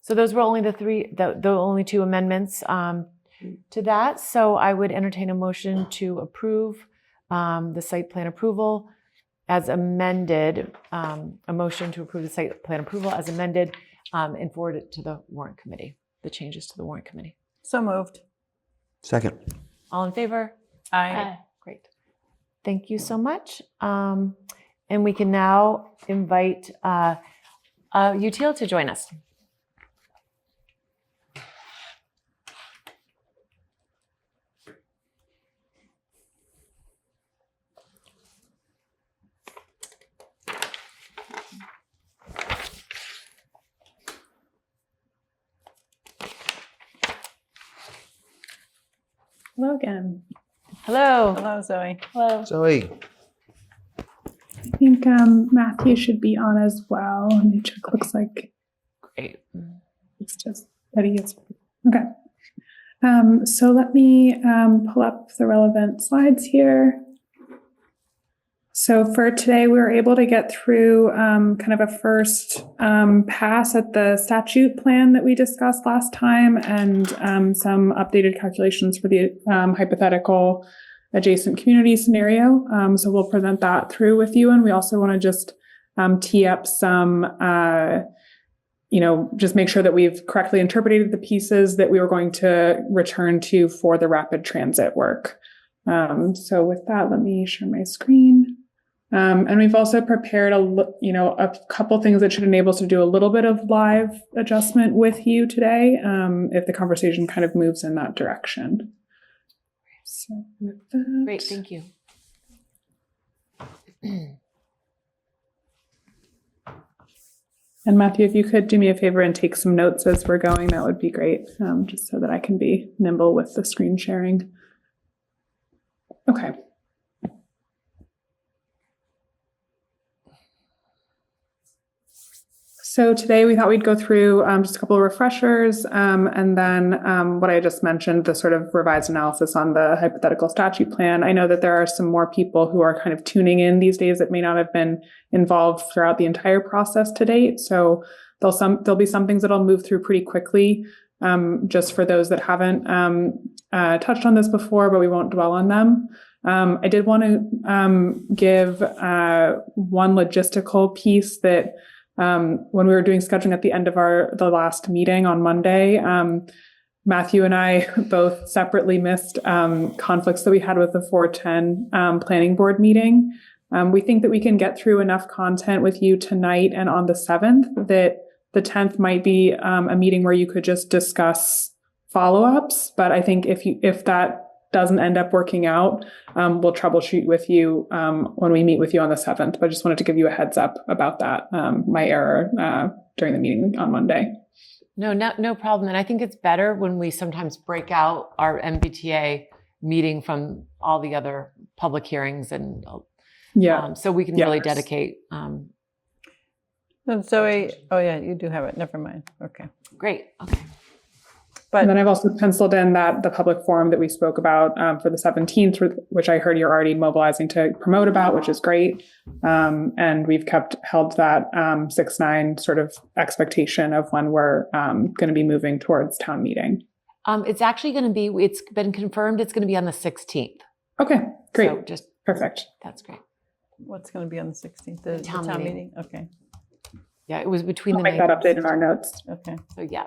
So those were only the only two amendments to that. So I would entertain a motion to approve the site plan approval as amended, a motion to approve the site plan approval as amended, and forward it to the warrant committee, the changes to the warrant committee. So moved. Second. All in favor? Aye. Great. Thank you so much. And we can now invite Util to join us. Hello again. Hello. Hello, Zoe. Hello. Zoe. I think Matthew should be on as well. Let me check. Looks like Great. it's just that he is. Okay. So let me pull up the relevant slides here. So for today, we were able to get through kind of a first pass at the statute plan that we discussed last time, and some updated calculations for the hypothetical adjacent community scenario. So we'll present that through with you. And we also want to just tee up some, just make sure that we've correctly interpreted the pieces that we were going to return to for the rapid transit work. So with that, let me share my screen. And we've also prepared a couple things that should enable us to do a little bit of live adjustment with you today, if the conversation kind of moves in that direction. So with that, Great. Thank you. And Matthew, if you could do me a favor and take some notes as we're going, that would be great, just so that I can be nimble with the screen sharing. Okay. So today we thought we'd go through just a couple of refreshers, and then what I just mentioned, the sort of revised analysis on the hypothetical statute plan. I know that there are some more people who are kind of tuning in these days that may not have been involved throughout the entire process to date. So there'll be some things that I'll move through pretty quickly, just for those that haven't touched on this before, but we won't dwell on them. I did want to give one logistical piece that when we were doing scheduling at the end of the last meeting on Monday, Matthew and I both separately missed conflicts that we had with the 410 planning board meeting. We think that we can get through enough content with you tonight and on the 7th that the 10th might be a meeting where you could just discuss follow-ups. But I think if that doesn't end up working out, we'll troubleshoot with you when we meet with you on the 7th. But I just wanted to give you a heads up about that, my error during the meeting on Monday. No problem. And I think it's better when we sometimes break out our MBTA meeting from all the other public hearings, and so we can really dedicate. And Zoe, oh yeah, you do have it. Never mind. Okay. Great. Okay. And then I've also penciled in that the public forum that we spoke about for the 17th, which I heard you're already mobilizing to promote about, which is great. And we've held that 6/9 sort of expectation of when we're going to be moving towards town meeting. It's actually going to be, it's been confirmed it's going to be on the 16th. Okay, great. So just perfect. That's great. What's going to be on the 16th? The town meeting? Okay. Yeah, it was between I'll the make that update in our notes. Okay. So yeah.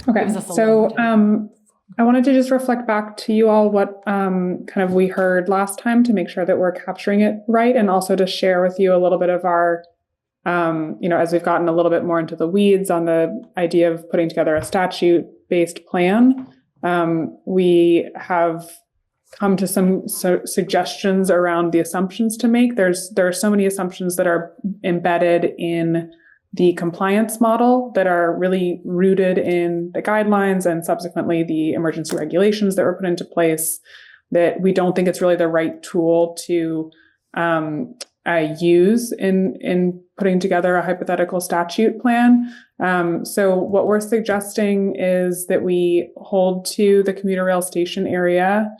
Okay, so I wanted to just reflect back to you all what kind of we heard last time to make sure that we're capturing it right, and also to share with you a little bit of our, as we've gotten a little bit more into the weeds on the idea of putting together a statute-based plan, we have come to some suggestions around the assumptions to make. There are so many assumptions that are embedded in the compliance model that are really rooted in the guidelines and subsequently the emergency regulations that were put into place, that we don't think it's really the right tool to use in putting together a hypothetical statute plan. So what we're suggesting is that we hold to the commuter rail station area,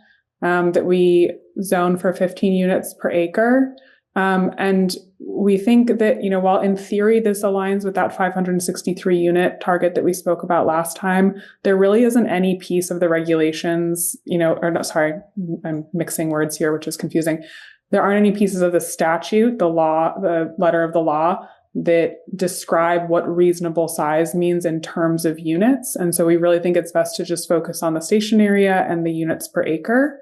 that we zone for 15 units per acre. And we think that, while in theory this aligns with that 563 unit target that we spoke about last time, there really isn't any piece of the regulations, I'm mixing words here, which is confusing. There aren't any pieces of the statute, the law, the letter of the law, that describe what reasonable size means in terms of units. And so we really think it's best to just focus on the station area and the units per acre.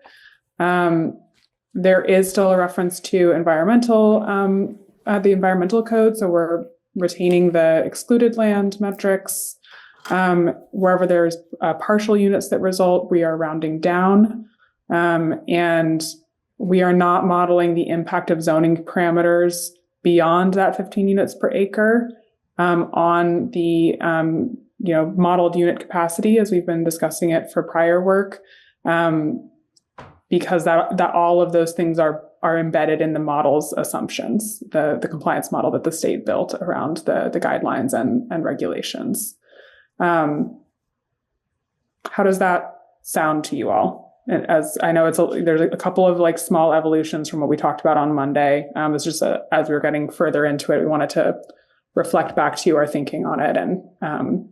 There is still a reference to the environmental code. So we're retaining the excluded land metrics. Wherever there's partial units that result, we are rounding down. And we are not modeling the impact of zoning parameters beyond that 15 units per acre on the modeled unit capacity as we've been discussing it for prior work. Because that all of those things are embedded in the model's assumptions, the compliance model that the state built around the guidelines and regulations. How does that sound to you all? And as I know, there's a couple of small evolutions from what we talked about on Monday. It's just as we were getting further into it, we wanted to reflect back to you our thinking on it and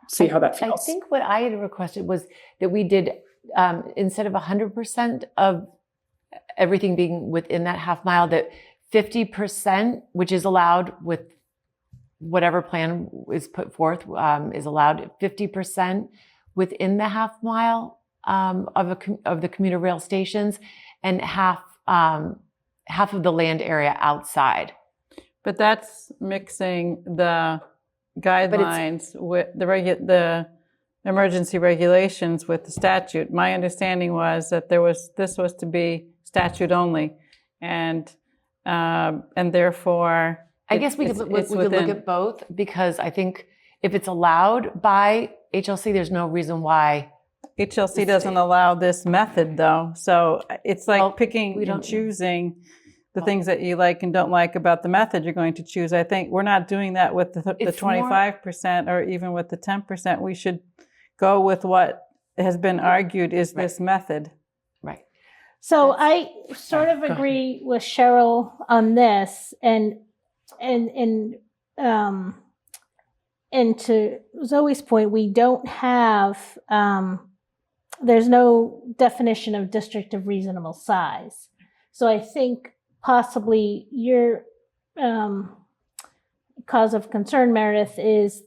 see how that feels. I think what I had requested was that we did. Instead of 100% of everything being within that half mile, that 50%, which is allowed with whatever plan is put forth, is allowed 50% within the half mile of the commuter rail stations, and half of the land area outside. But that's mixing the guidelines with the emergency regulations with the statute. My understanding was that this was to be statute only, and therefore I guess we could look at both, because I think if it's allowed by HLC, there's no reason why. HLC doesn't allow this method though, so it's like picking and choosing the things that you like and don't like about the method you're going to choose. I think we're not doing that with the 25% or even with the 10%. We should go with what has been argued is this method. Right. So I sort of agree with Cheryl on this, and to Zoe's point, we don't have there's no definition of district of reasonable size. So I think possibly your cause of concern, Meredith, is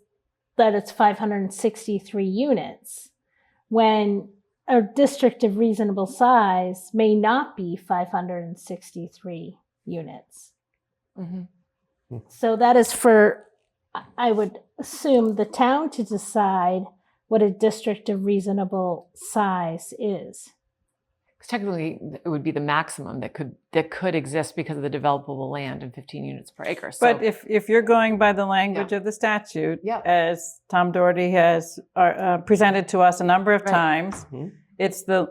that it's 563 units, when a district of reasonable size may not be 563 units. Mm-hmm. So that is for, I would assume, the town to decide what a district of reasonable size is. Technically, it would be the maximum that could exist because of the developable land and 15 units per acre. So, But if you're going by the language of the statute, Yeah. as Tom Doherty has presented to us a number of Right. times, Mhm. it's the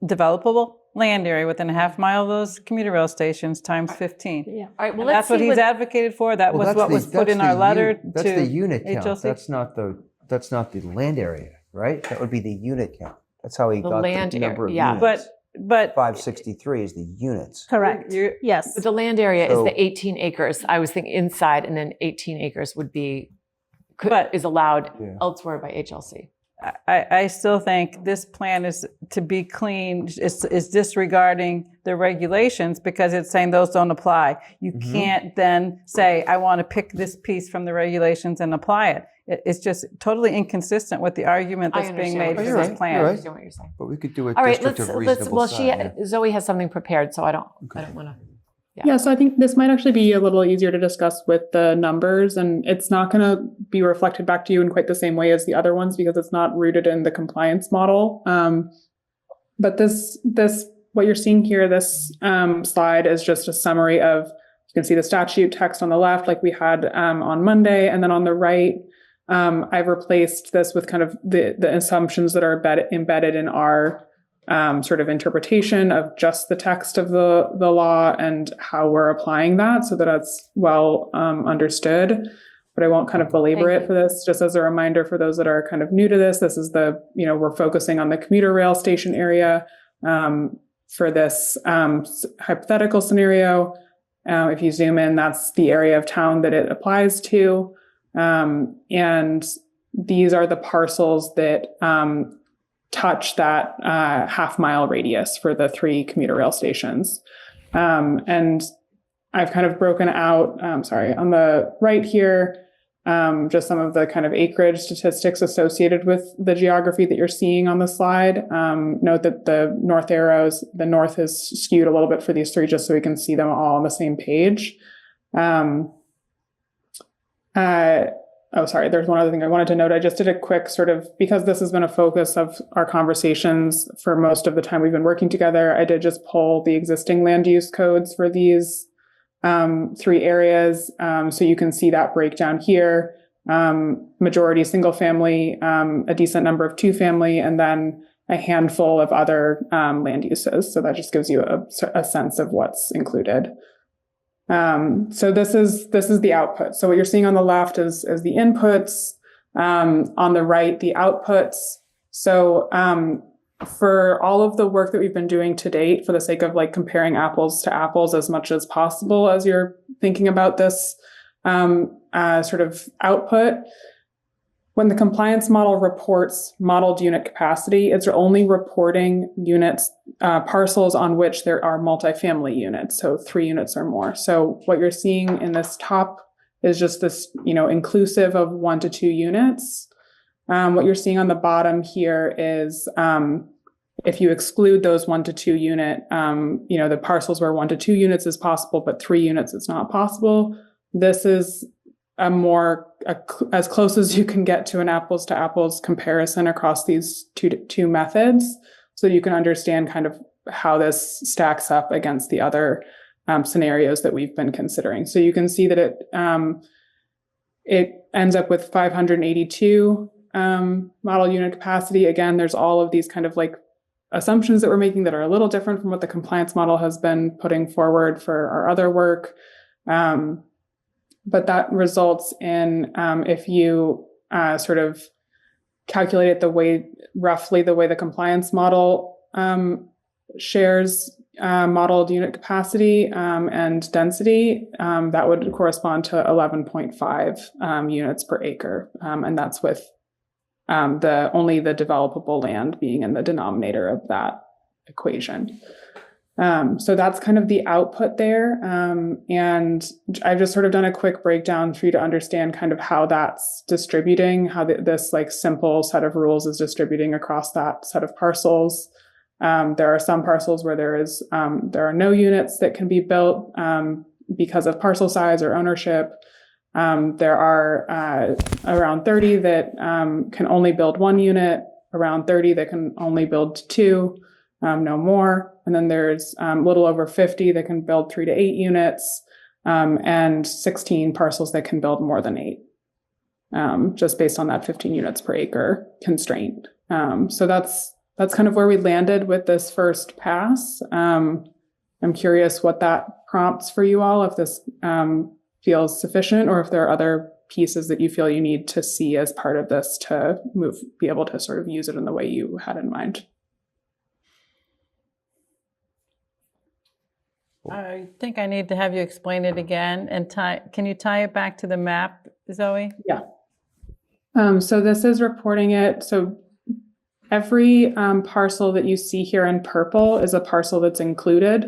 developable land area within a half mile of those commuter rail stations times 15. Yeah. all right, well, And let's that's what see he's advocated for. That was that's what the- was put that's in our the letter That's to the unit count. HLC. That's not the land area, right? That would be the unit count. That's how he The got land the number of area, yeah. units. But 563 is the units. Correct. You're- Yes. But the land area is So- the 18 acres. I was thinking inside, and then 18 acres would be But- is allowed Yeah. elsewhere by HLC. I still think this plan is, to be clean, is disregarding the regulations because it's saying those don't apply. You can't then say, I want to pick this piece from the regulations and apply it. It's just totally inconsistent with the argument I that's being understand made what for you're this saying. plan. I You're right. understand what you're saying. But we could do a All right, district of let's. reasonable Well, size. Zoe has something prepared, so I don't want to. Yeah, so I think this might actually be a little easier to discuss with the numbers, and it's not going to be reflected back to you in quite the same way as the other ones because it's not rooted in the compliance model. But this what you're seeing here, this slide is just a summary of, you can see the statute text on the left like we had on Monday, and then on the right, I've replaced this with kind of the assumptions that are embedded in our sort of interpretation of just the text of the law and how we're applying that so that it's well understood. But I won't kind of belabor Thank it for this. Just as a reminder for those that are kind of new to this, this is we're focusing on the commuter rail station area for this hypothetical scenario. If you zoom in, that's the area of town that it applies to. And these are the parcels that touch that half mile radius for the 3 commuter rail stations. And I've kind of broken out, on the right here, just some of the kind of acreage statistics associated with the geography that you're seeing on the slide. Note that the north arrows, the north is skewed a little bit for these 3 just so we can see them all on the same page. There's one other thing I wanted to note. I just did a quick because this has been a focus of our conversations for most of the time we've been working together, I did just pull the existing land use codes for these 3 areas. So you can see that breakdown here. Majority single family, a decent number of 2-family, and then a handful of other land uses. So that just gives you a sense of what's included. So this is the output. So what you're seeing on the left is the inputs, on the right, the outputs. So, for all of the work that we've been doing to date, for the sake of like comparing apples to apples as much as possible, as you're thinking about this, sort of output, when the compliance model reports modeled unit capacity, it's only reporting units, parcels on which there are multifamily units, so 3 units or more. So what you're seeing in this top is just this, inclusive of 1 to 2 units. What you're seeing on the bottom here is if you exclude those 1 to 2 unit, the parcels where 1 to 2 units is possible, but 3 units is not possible. This is as close as you can get to an apples to apples comparison across these two methods. So you can understand kind of how this stacks up against the other scenarios that we've been considering. So you can see that it ends up with 582 model unit capacity. Again, there's all of these kind of like assumptions that we're making that are a little different from what the compliance model has been putting forward for our other work. But that results in, if you sort of calculate it roughly the way the compliance model shares modeled unit capacity and density, that would correspond to 11.5 units per acre. And that's with only the developable land being in the denominator of that equation. So that's kind of the output there. And I've just sort of done a quick breakdown for you to understand kind of how that's distributing, how this like simple set of rules is distributing across that set of parcels. There are some parcels where there are no units that can be built because of parcel size or ownership. There are around 30 that can only build 1 unit, around 30 that can only build 2, no more. And then there's a little over 50 that can build 3 to 8 units, and 16 parcels that can build more than 8, just based on that 15 units per acre constraint. So that's kind of where we landed with this first pass. I'm curious what that prompts for you all, if this feels sufficient, or if there are other pieces that you feel you need to see as part of this to be able to sort of use it in the way you had in mind. I think I need to have you explain it again and can you tie it back to the map, Zoe? Yeah. So this is reporting it. So every parcel that you see here in purple is a parcel that's included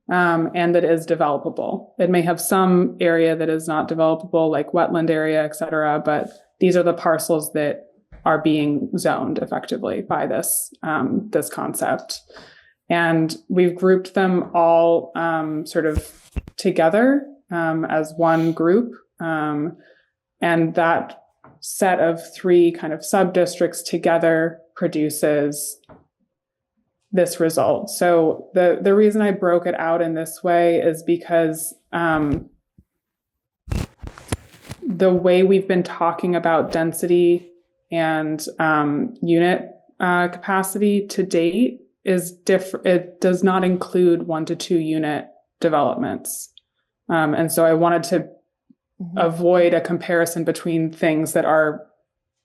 and that is developable. It may have some area that is not developable, like wetland area, et cetera, but these are the parcels that are being zoned effectively by this concept. And we've grouped them all sort of together as one group. And that set of 3 kind of sub-districts together produces this result. So the reason I broke it out in this way is because the way we've been talking about density and unit capacity to date is different. It does not include 1 to 2 unit developments. And so I wanted to avoid a comparison between things that are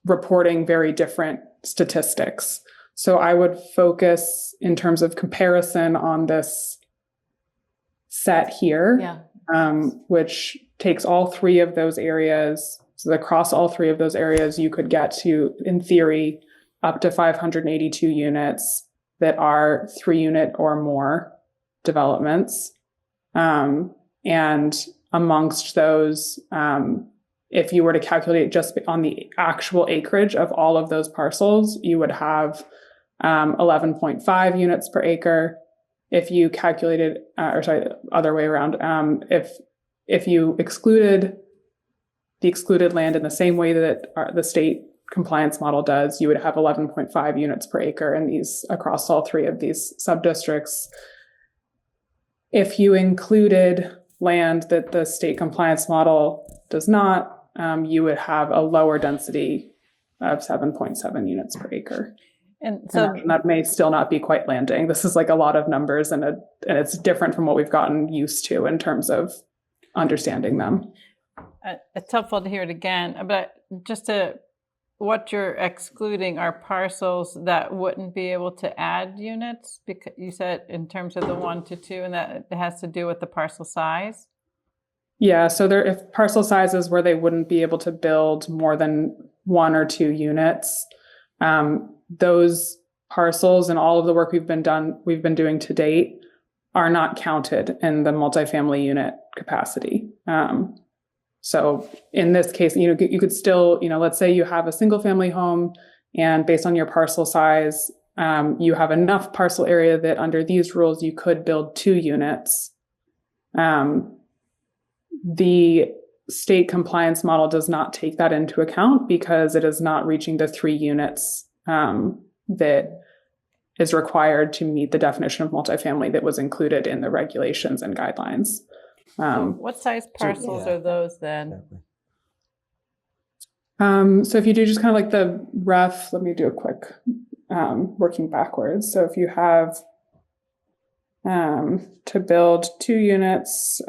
reporting very different statistics. So I would focus in terms of comparison on this set here, which takes all 3 of those areas. So across all 3 of those areas, you could get to, in theory, up to 582 units that are 3 unit or more developments. And amongst those, if you were to calculate just on the actual acreage of all of those parcels, you would have 11.5 units per acre. If you calculated, other way around, if you excluded the excluded land in the same way that the state compliance model does, you would have 11.5 units per acre in these across all 3 of these sub-districts. If you included land that the state compliance model does not, you would have a lower density of 7.7 units per acre. And so that may still not be quite landing. This is like a lot of numbers, and it's different from what we've gotten used to in terms of understanding them. it's helpful to hear it again, but just what you're excluding are parcels that wouldn't be able to add units, because you said in terms of the 1 to 2, and that it has to do with the parcel size. Yeah, so if parcel sizes where they wouldn't be able to build more than 1 or 2 units, those parcels and all of the work we've been doing to date are not counted in the multifamily unit capacity. So in this case, you could still, let's say you have a single family home, and based on your parcel size, you have enough parcel area that under these rules, you could build 2 units. The state compliance model does not take that into account because it is not reaching the 3 units that is required to meet the definition of multifamily that was included in the regulations and guidelines. What size parcels are those then? So if you do just kind of like the rough, let me do a quick working backwards. So if you have to build 2 units,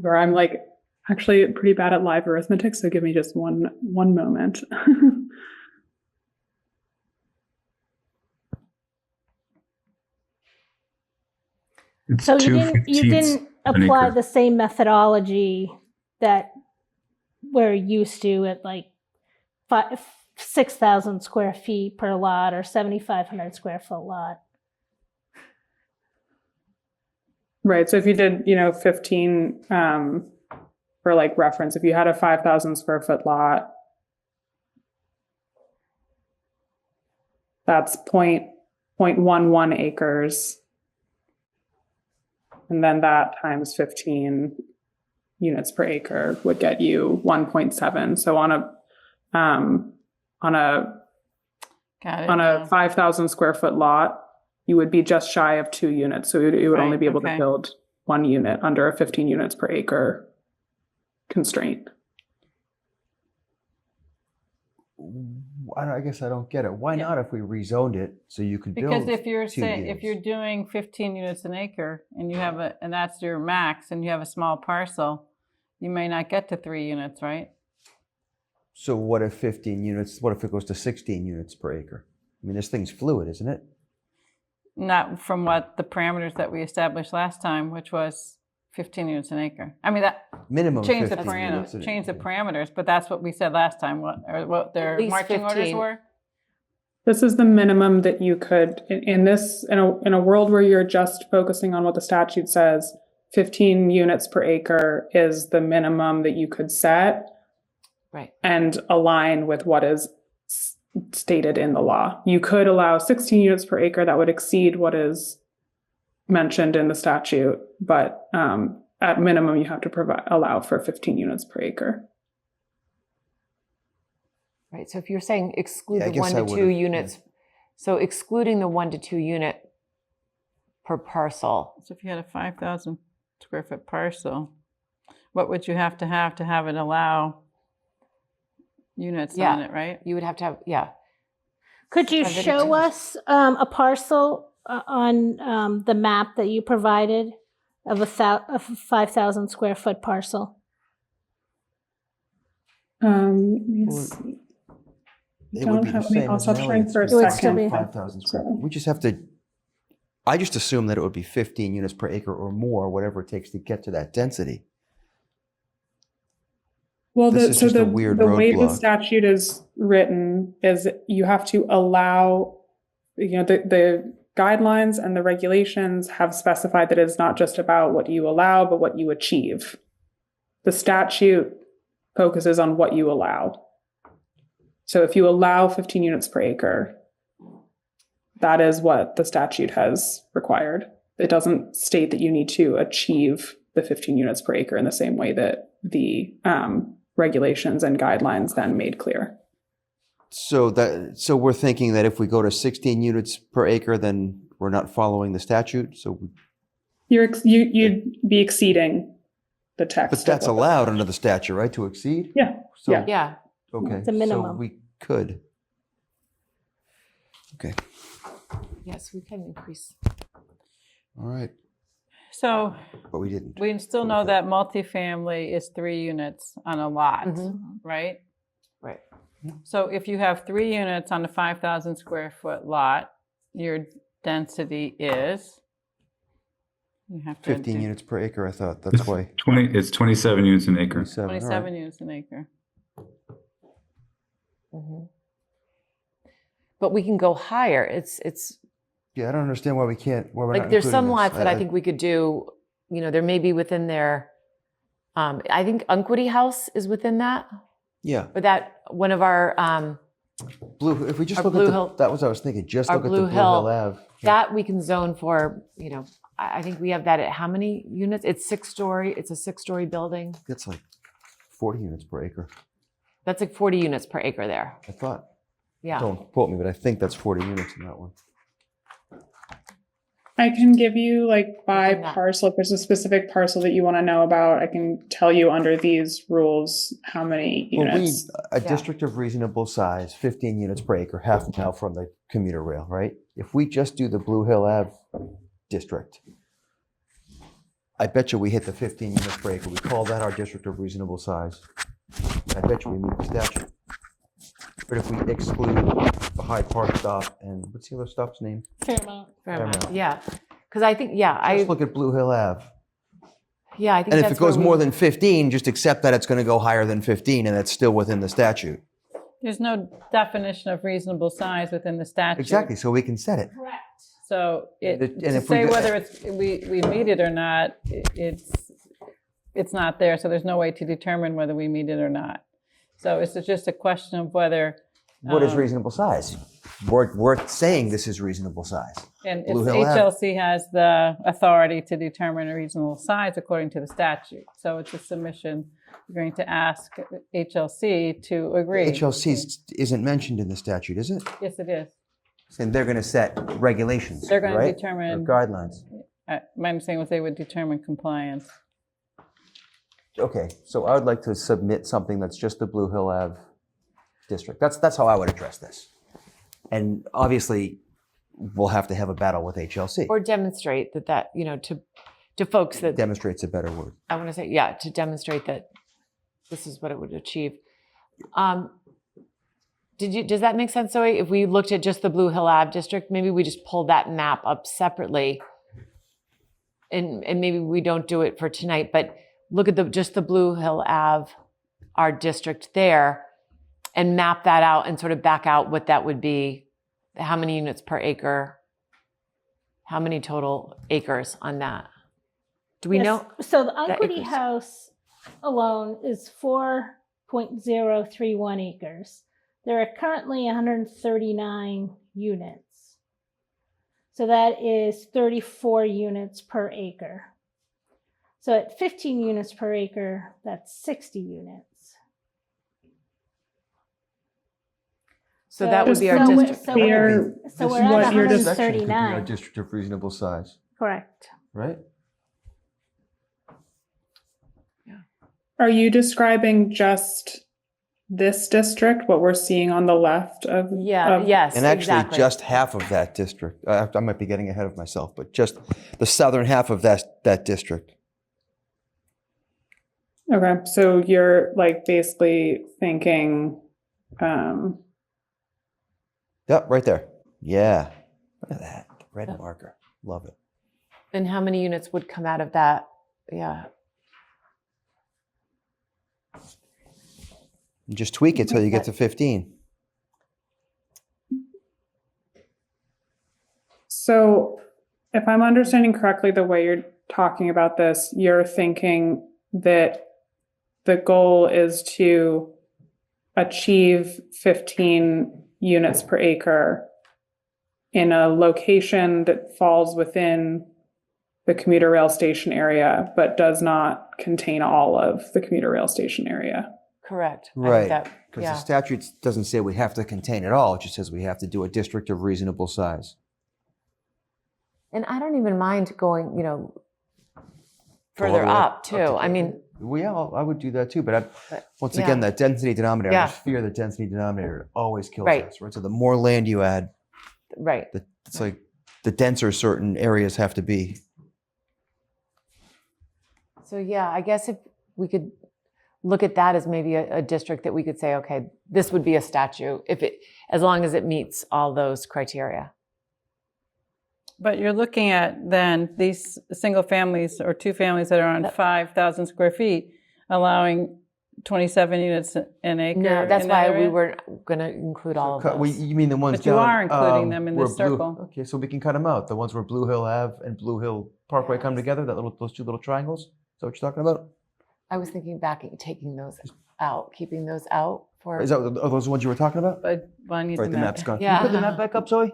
where I'm like actually pretty bad at live arithmetic, so give me just one moment. It's So two you 15ths didn't an apply acre. the same methodology that we're used to at like 6,000 square feet per lot or 7,500 square foot lot. Right. So if you did, 15, for like reference, if you had a 5,000 square foot lot, that's 0.11 acres. And then that times 15 units per acre would get you 1.7. So on Got it. a 5,000 square foot lot, you would be just shy of 2 units. So it would only Right, be able okay. to build 1 unit under a 15 units per acre constraint. I guess I don't get it. Why not if we rezoned it so you could build Because if you're 2 saying, units? if you're doing 15 units an acre and you have and that's your max and you have a small parcel, you may not get to 3 units, right? So what if 15 units, what if it goes to 16 units per acre? I mean, this thing's fluid, isn't it? Not from what the parameters that we established last time, which was 15 units an acre. I mean, that Minimum change the 15 units parameters, an change the acre. parameters, but that's what we said last time, what their At least marching orders 15. were. This is the minimum that you could, in a world where you're just focusing on what the statute says, 15 units per acre is the minimum that you could set. Right. And align with what is stated in the law. You could allow 16 units per acre that would exceed what is mentioned in the statute, but at minimum you have to allow for 15 units per acre. Right. So if you're saying exclude Yeah, I the guess 1 I to 2 would've, yeah. units, so excluding the 1 to 2 unit per parcel. So if you had a 5,000 square foot parcel, what would you have to have it allow units Yeah. on it, right? You would have to have, yeah. Could you Have it show attached. us a parcel on the map that you provided of a 5,000 square foot parcel? Let's see. It Don't would be the have any- same I'll as stop Nelly. trying It's for a just second. 5,000 square feet. We just have to, I just assume that it would be 15 units per acre or more, whatever it takes to get to that density. Well, This is just a weird the way the roadblock. statute is written is you have to allow, the guidelines and the regulations have specified that it's not just about what you allow, but what you achieve. The statute focuses on what you allow. So if you allow 15 units per acre, that is what the statute has required. It doesn't state that you need to achieve the 15 units per acre in the same way that the regulations and guidelines then made clear. So we're thinking that if we go to 16 units per acre, then we're not following the statute. So, You'd be exceeding the text. but that's of what the allowed statute- under the statute, right? To exceed. Yeah. So, Yeah. Yeah. Okay. It's a minimum. So we could. Okay. Yes, we can increase. All right. So But we didn't. we still know that multifamily is 3 units on a lot, Mhm. right? Right. So if you have 3 units on a 5,000 square foot lot, your density is, you have to 15 do units per acre, I thought. That's why. It's 27 units an acre. 27. all right. 27 units an acre. Mhm. But we can go higher. It's Yeah, I don't understand why we can't. Why we're like not there's including some this. lots that I think we could do, there may be within there. I think Unquity House is within that, Yeah, but that one of our, Blue. If we just Our look Blue at Hill- that was what I was thinking. Just our look at the Blue Blue Hill Hill, Ave. that we can zone for, I think we have that at how many units? It's 6-story. It's a 6-story building. That's like 40 units per acre. That's like 40 units per acre there. I thought. Yeah. Don't quote me, but I think that's 40 units in that one. I can give you by Within that. parcel. If there's a specific parcel that you want to know about, I can tell you under these rules how many units. A district of reasonable size, 15 units per acre, half a mile from the commuter rail, right? If we just do the Blue Hill Ave district, I bet you we hit the 15 units per acre. We call that our district of reasonable size. I bet you we meet the statute. But if we exclude the Hyde Park stop and what's the other stop's name? Fairmount. Fairmount. Fairmount. Yeah. Because I think, yeah, Just look at Blue Hill Ave. yeah, I think And if that's it goes where we- more than 15, just accept that it's going to go higher than 15, and that's still within the statute. There's no definition of reasonable size within the statute. Exactly, so we can set it. Correct. So And to if we say go- whether we meet it or not, it's not there, so there's no way to determine whether we meet it or not. So it's just a question of whether. What is reasonable size? We're saying this is reasonable size. And if Blue Hill Ave. HLC has the authority to determine a reasonable size according to the statute. So it's a submission. We're going to ask HLC to agree. HLC isn't mentioned in the statute, is it? Yes, it is. And they're going to set regulations, They're going to right? determine. Or guidelines. My understanding was they would determine compliance. Okay, so I would like to submit something that's just the Blue Hill Ave district. That's how I would address this. And obviously, we'll have to have a battle with HLC. or demonstrate that, to folks that, Demonstrates a better word. I want to say, to demonstrate that this is what it would achieve. Does that make sense, Zoe? If we looked at just the Blue Hill Ave district, maybe we just pull that map up separately. And maybe we don't do it for tonight, but look at just the Blue Hill Ave, our district there, and map that out and sort of back out what that would be, how many units per acre, how many total acres on that. Do we Yes. know? So the that Equity acres? House alone is 4.031 acres. There are currently 139 units. So that is 34 units per acre. So at 15 units per acre, that's 60 units. So that would be our So we're- district. so we're- This So is we're at what your Section could be our 139. district of reasonable size, Correct. right? Are you describing just this district, what we're seeing on the left of? Yeah, of- yes, And actually, exactly. just half of that district, I might be getting ahead of myself, but just the southern half of that district. Okay, so you're like basically thinking, Yep, right there. Yeah. Look at that. Red marker. Love it. And how many units would come out of that? Yeah. Just tweak it till you get to 15. so if I'm understanding correctly, the way you're talking about this, you're thinking that the goal is to achieve 15 units per acre in a location that falls within the commuter rail station area, but does not contain all of the commuter rail station area. Correct. I think Right. that- Because yeah. the statute doesn't say we have to contain it all. It just says we have to do a district of reasonable size. And I don't even mind going, further up too. I mean, Well, yeah, I would do that too. But once yeah. again, that density denominator, I Yeah. just fear the density denominator always kills Right. us, right? So the more land you add, right. it's like the denser certain areas have to be. So yeah, I guess if we could look at that as maybe a district that we could say, okay, this would be a statute as long as it meets all those criteria. But you're looking at then these single families or two families that are on 5,000 square feet, allowing 27 units an acre. No, that's in that why we area? were going to include all of those. You mean the ones But you down, are including them in where this circle. Okay, so we can cut them out. The ones where Blue Hill Ave and Blue Hill Parkway come together, those two little triangles. Is that what you're talking about? I was thinking back at taking those out, keeping those out for. Are those the ones you were talking about? But I need Right, the the map. map's gone. Yeah. Can you put the map back up, Zoe?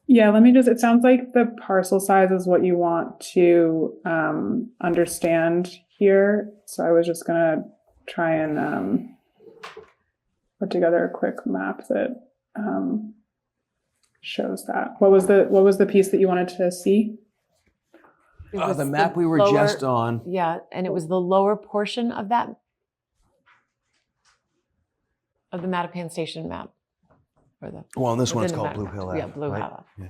Yeah, it sounds like the parcel size is what you want to understand here. So I was just gonna try and put together a quick map that shows that. What was the piece that you wanted to see? It was The map we were lower- just on. Yeah, and it was the lower portion of the Mattapan Station map. Or the, Well, and this one's within the called map. Blue Hill Ave. Yeah, Blue right? Hill.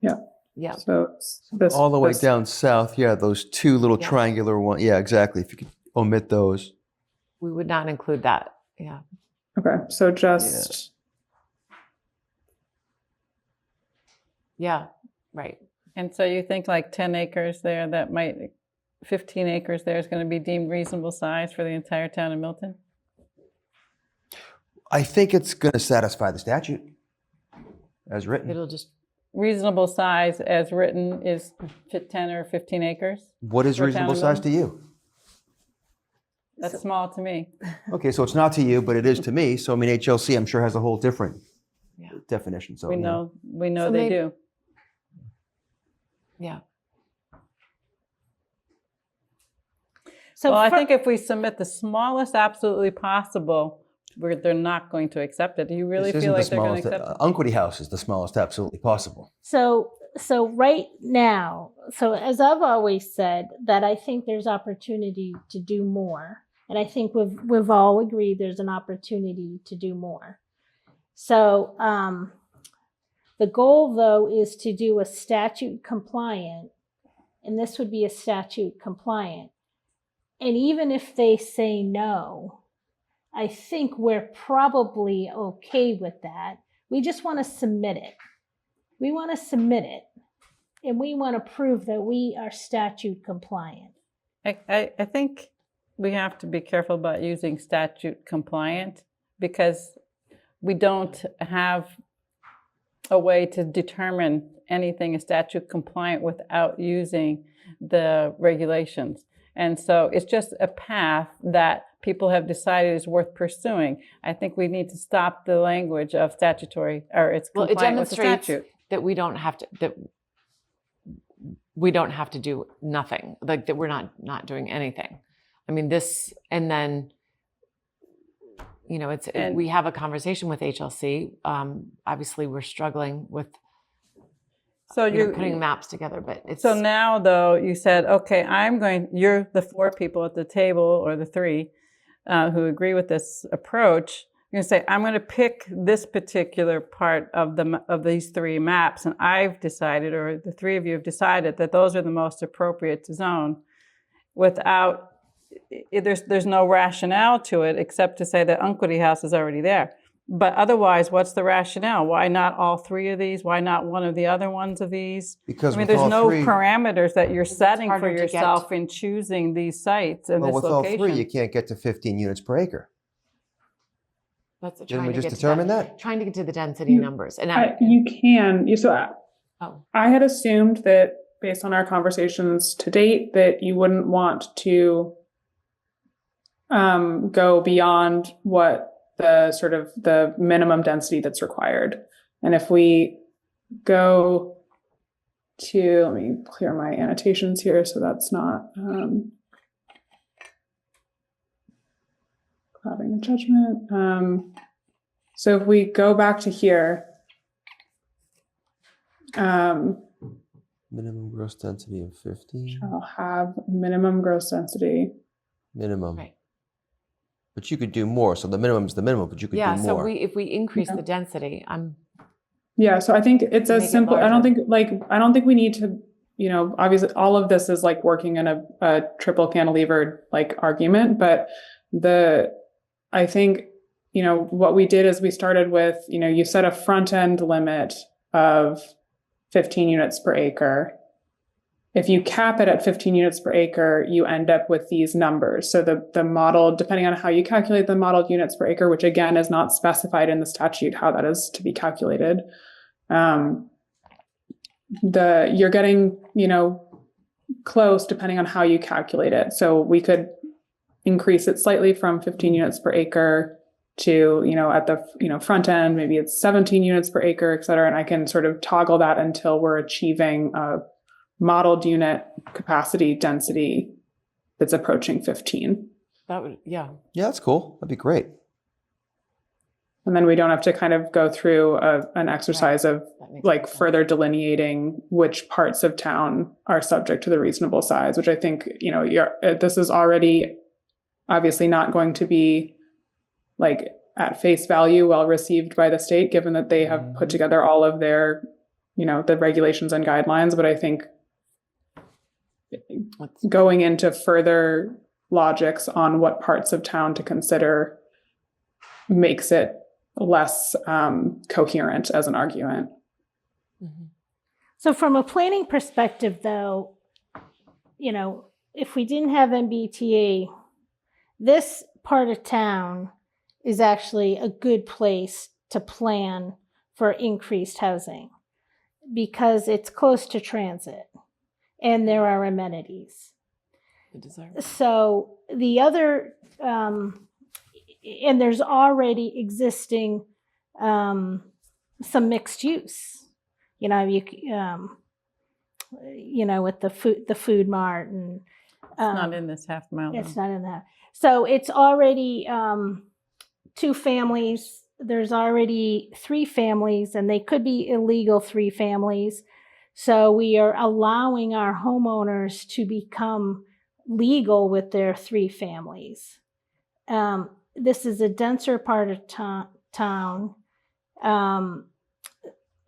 Yeah. Yeah. So this All the way this- down south, yeah, those two little Yeah. triangular ones. Yeah, exactly. If you could omit those. We would not include that. Yeah. Okay, so just Yeah, right. And so you think like 10 acres there, 15 acres there is going to be deemed reasonable size for the entire town of Milton? I think it's going to satisfy the statute as written. It'll just, Reasonable size as written is 10 or 15 acres? What is For a reasonable town of size to you? That's small to me. Okay, so it's not to you, but it is to me. So I mean, HLC, I'm sure has a whole different Yeah. definition. So We you know So they maybe- do. yeah. So Well, I for- think if we submit the smallest absolutely possible, they're not going to accept it. Do you really this feel isn't like the they're going to smallest. accept it? Unquity House is the smallest absolutely possible. So right now, so as I've always said, that I think there's opportunity to do more. And I think we've all agreed there's an opportunity to do more. So the goal, though, is to do a statute compliant, and this would be a statute compliant. And even if they say no, I think we're probably okay with that. We just want to submit it. We want to submit it, and we want to prove that we are statute compliant. I think we have to be careful about using statute compliant because we don't have a way to determine anything is statute compliant without using the regulations. And so it's just a path that people have decided is worth pursuing. I think we need to stop the language of statutory, or it's Well, it compliant with the demonstrates statute. that we don't have to do nothing, like that we're not doing anything. I mean, this, and then, you know, we have a conversation with HLC. Obviously we're struggling with So you're putting maps together, but it's So now, though, you said, okay, you're the 4 people at the table, or the 3, who agree with this approach. You're going to say, I'm going to pick this particular part of these 3 maps, and I've decided, or the 3 of you have decided, that those are the most appropriate to zone, without, there's no rationale to it except to say that Unquity House is already there. But otherwise, what's the rationale? Why not all 3 of these? Why not one of the other ones of these? Because I mean, with there's all no 3 parameters that you're setting for harder to get. yourself in choosing these sites and Well, this with location. all 3, you can't get to 15 units per acre. that's Didn't trying we to just get determine to that? trying to get to the density You- numbers. And You can. oh, I had assumed that based on our conversations to date, that you wouldn't want to go beyond what the sort of the minimum density that's required. And if we go to, let me clear my annotations here so that's not clouding the judgment. So if we go back to here, Minimum gross density of 15. I'll have minimum gross density. Minimum. right. But you could do more. So the minimum's the minimum, but you could Yeah. do So more. if we increase Yeah. the density, Yeah, so I think it's Make as it simple. I don't larger. think I don't think we need to, obviously all of this is like working in a triple cantilevered like argument, but I think, what we did is we started with, you set a front end limit of 15 units per acre. If you cap it at 15 units per acre, you end up with these numbers. So the model, depending on how you calculate the modeled units per acre, which again is not specified in the statute how that is to be calculated, you're getting, close depending on how you calculate it. So we could increase it slightly from 15 units per acre to, at the, front end, maybe it's 17 units per acre, et cetera. And I can sort of toggle that until we're achieving a modeled unit capacity density that's approaching 15. that would, yeah. Yeah, that's cool. That'd be great. And then we don't have to kind of go through an exercise of That makes like sense. further delineating which parts of town are subject to the reasonable size, which I think, this is already obviously not going to be like at face value well received by the state, given that they have put together all of their, the regulations and guidelines. But I think going into further logics on what parts of town to consider makes it less coherent as an argument. Mhm. So from a planning perspective, though, if we didn't have MBTA, this part of town is actually a good place to plan for increased housing because it's close to transit and there are amenities. So the other, and there's already existing some mixed use. With the food mart and It's not in this half mile. it's not in that. So it's already 2 families. There's already 3 families, and they could be illegal 3 families. So we are allowing our homeowners to become legal with their 3 families. This is a denser part of town.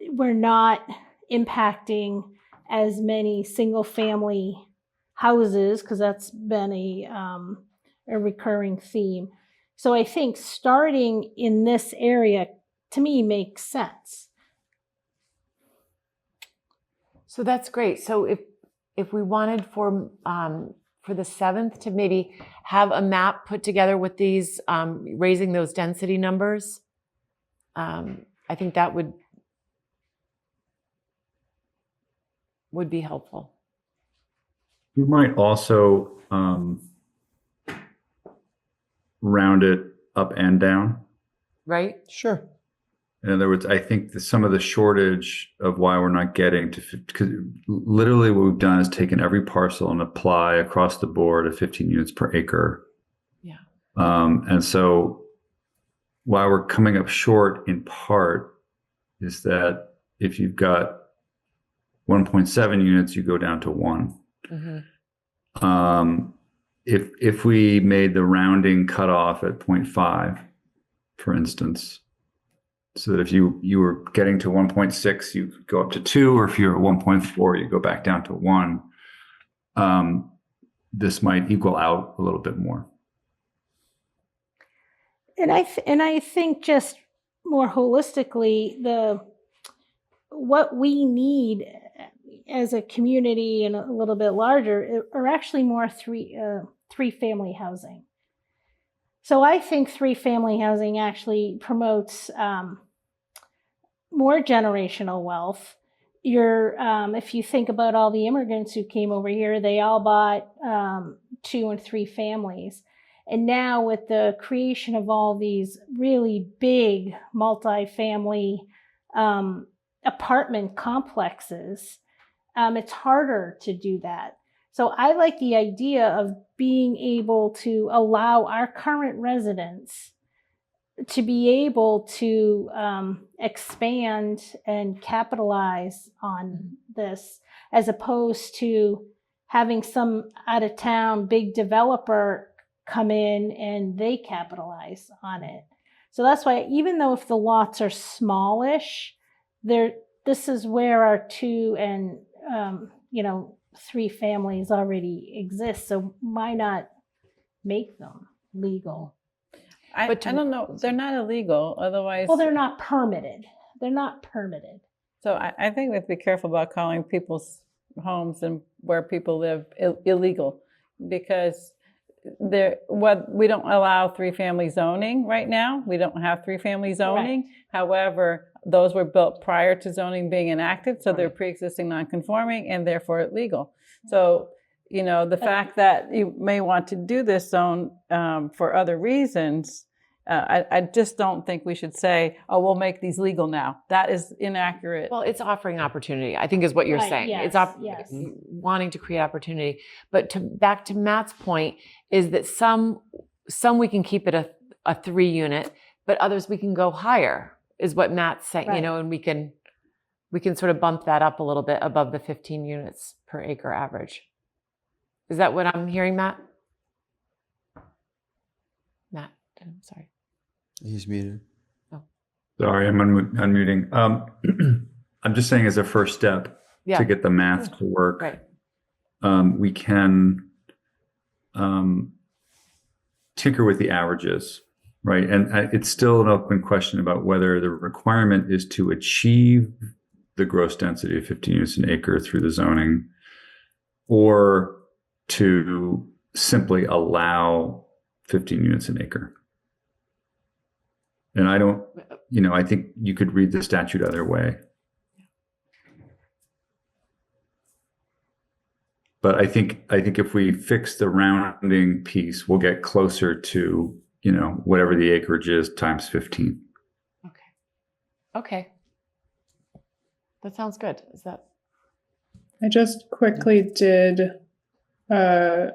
We're not impacting as many single family houses because that's been a recurring theme. So I think starting in this area to me makes sense. So that's great. So if we wanted for the 7th to maybe have a map put together with these raising those density numbers, I think that would be helpful. You might also round it up and down. Right? Sure. In other words, I think that some of the shortage of why we're not getting to, because literally what we've done is taken every parcel and apply across the board at 15 units per acre. Yeah. And so why we're coming up short in part is that if you've got 1.7 units, you go down to 1. Mm-hmm. If we made the rounding cutoff at 0.5, for instance, so that if you were getting to 1.6, you go up to 2, or if you're at 1.4, you go back down to 1. This might equal out a little bit more. And I think just more holistically, what we need as a community and a little bit larger are actually more 3-family housing. So I think 3-family housing actually promotes more generational wealth. If you think about all the immigrants who came over here, they all bought 2 and 3 families. And now with the creation of all these really big multi-family apartment complexes, it's harder to do that. So I like the idea of being able to allow our current residents to be able to expand and capitalize on this, as opposed to having some out-of-town big developer come in and they capitalize on it. So that's why, even though if the lots are smallish, this is where our 2 and 3 families already exist. So why not make them legal? I don't know. They're not illegal. Otherwise, Well, they're not permitted. So I think we have to be careful about calling people's homes and where people live illegal, because we don't allow 3-family zoning right now. We don't have 3-family zoning. Correct. However, those were built prior to zoning being enacted, so they're pre-existing non-conforming and therefore illegal. So, the fact that you may want to do this zone for other reasons, I just don't think we should say, oh, we'll make these legal now. That is inaccurate. Well, it's offering opportunity, I think, is what you're Right, saying. yes, It's yes. wanting to create opportunity. But back to Matt's point is that some we can keep it a 3 unit, but others we can go higher, is what Matt's saying, Right. and we can sort of bump that up a little bit above the 15 units per acre average. Is that what I'm hearing, Matt? Matt, I'm sorry. He's muted. Sorry, I'm unmuting. I'm just saying, as a first step Yeah. to get the math to work, Right. we can tinker with the averages, right? And it's still an open question about whether the requirement is to achieve the gross density of 15 units an acre through the zoning, or to simply allow 15 units an acre. And I don't, I think you could read the statute either way. But I think if we fix the rounding piece, we'll get closer to, whatever the acreage is times 15. Okay. That sounds good. Is that? I just quickly did a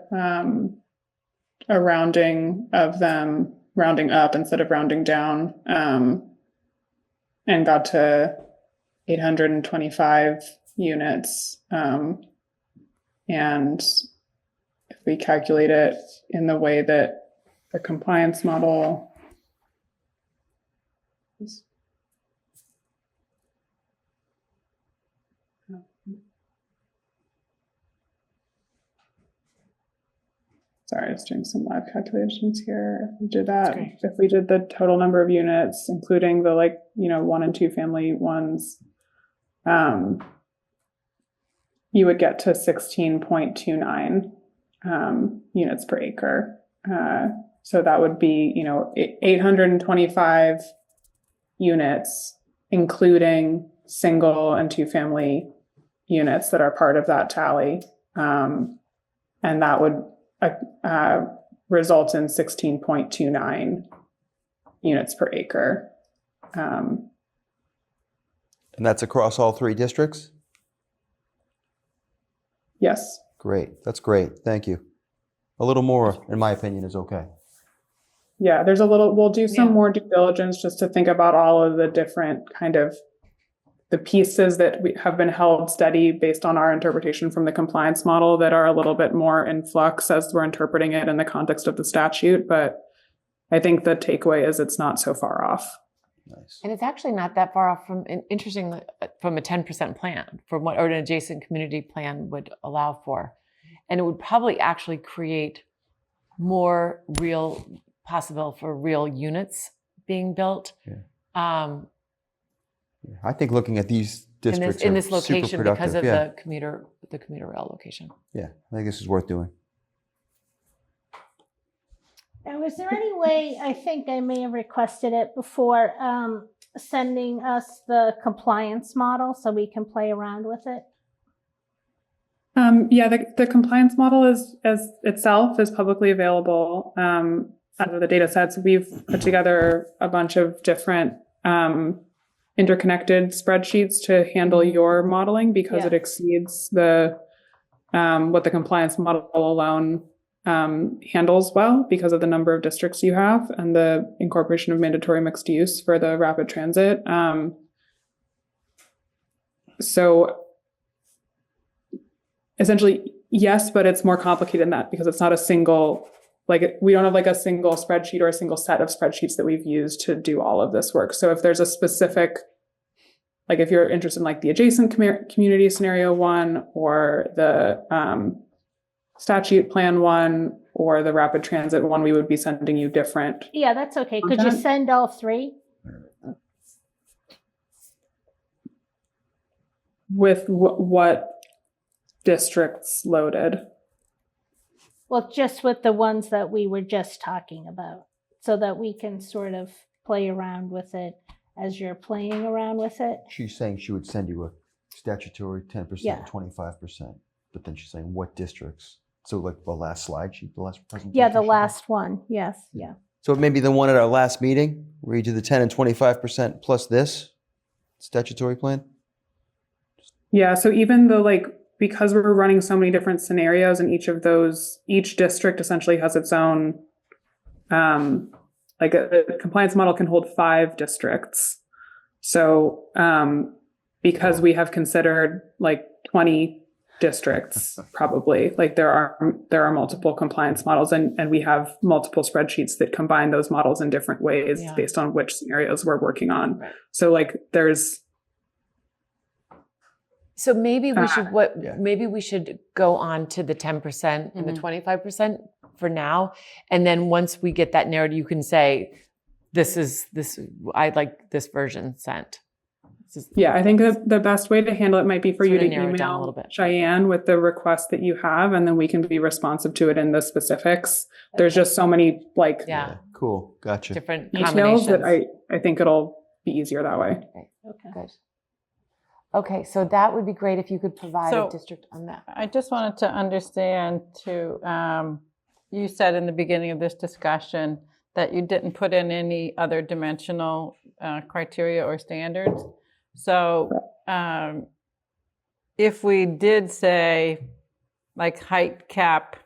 rounding of them, rounding up instead of rounding down, and got to 825 units. And if we calculate it in the way that the compliance model is, sorry, I was doing some live calculations here. If we did that, if we did the total number of units, including the 1 and 2 family ones, you would get to 16.29 units per acre. So that would be, 825 units, including single and 2 family units that are part of that tally. And that would result in 16.29 units per acre. And that's across all 3 districts? Yes. Great. That's great. Thank you. A little more, in my opinion, is okay. Yeah, we'll do some more due diligence just to think about all of the different kind of the pieces that have been held steady based on our interpretation from the compliance model that are a little bit more in flux as we're interpreting it in the context of the statute. But I think the takeaway is it's not so far off. Nice. And it's actually not that far off from, interestingly, from a 10% plan, from what an adjacent community plan would allow for. And it would probably actually create more real possible for real units being built. I think looking at these districts in this location super productive. because of the commuter rail location. Yeah, I think this is worth doing. Now, is there any way, I think I may have requested it before, sending us the compliance model so we can play around with it? The compliance model is itself is publicly available. Out of the data sets, we've put together a bunch of different interconnected spreadsheets to handle your modeling because it exceeds the what the compliance model alone handles well because of the number of districts you have and the incorporation of mandatory mixed use for the rapid transit. So essentially, yes, but it's more complicated than that because it's not a single, we don't have a single spreadsheet or a single set of spreadsheets that we've used to do all of this work. So if there's a specific, if you're interested in the adjacent community scenario 1 or the statute plan 1 or the rapid transit 1, we would be sending you different. Yeah, that's okay. Could you send all 3? With what districts loaded? Well, just with the ones that we were just talking about so that we can sort of play around with it as you're playing around with it. She's saying she would send you a statutory 10%, 25%, but then she's saying what districts? So the last slide sheet, the last presentation? Yeah, the last one. Yes. Yeah. So maybe the one at our last meeting where you do the 10 and 25% plus this statutory plan? Yeah, so even though because we're running so many different scenarios and each district essentially has its own, a compliance model can hold 5 districts. So because we have considered 20 districts, probably there are multiple compliance models and we have multiple spreadsheets that combine those models in different ways based on which scenarios we're working on. Right. So there's. So maybe we should maybe we should go on to the 10% and the 25% for now. And then once we get that narrative, you can say, this I'd like this version sent. Yeah, I think that the best way to handle it might be for Sort you of to narrow it down a little email bit. Cheyenne with the request that you have, and then we can be responsive to it in the specifics. There's just so many like Yeah, Cool. Gotcha. different details that combinations. I think it'll be easier that way. Okay. Good. Okay, so that would be great if you could provide So- a district on that. I just wanted to understand too, you said in the beginning of this discussion that you didn't put in any other dimensional criteria or standards. So if we did say like height cap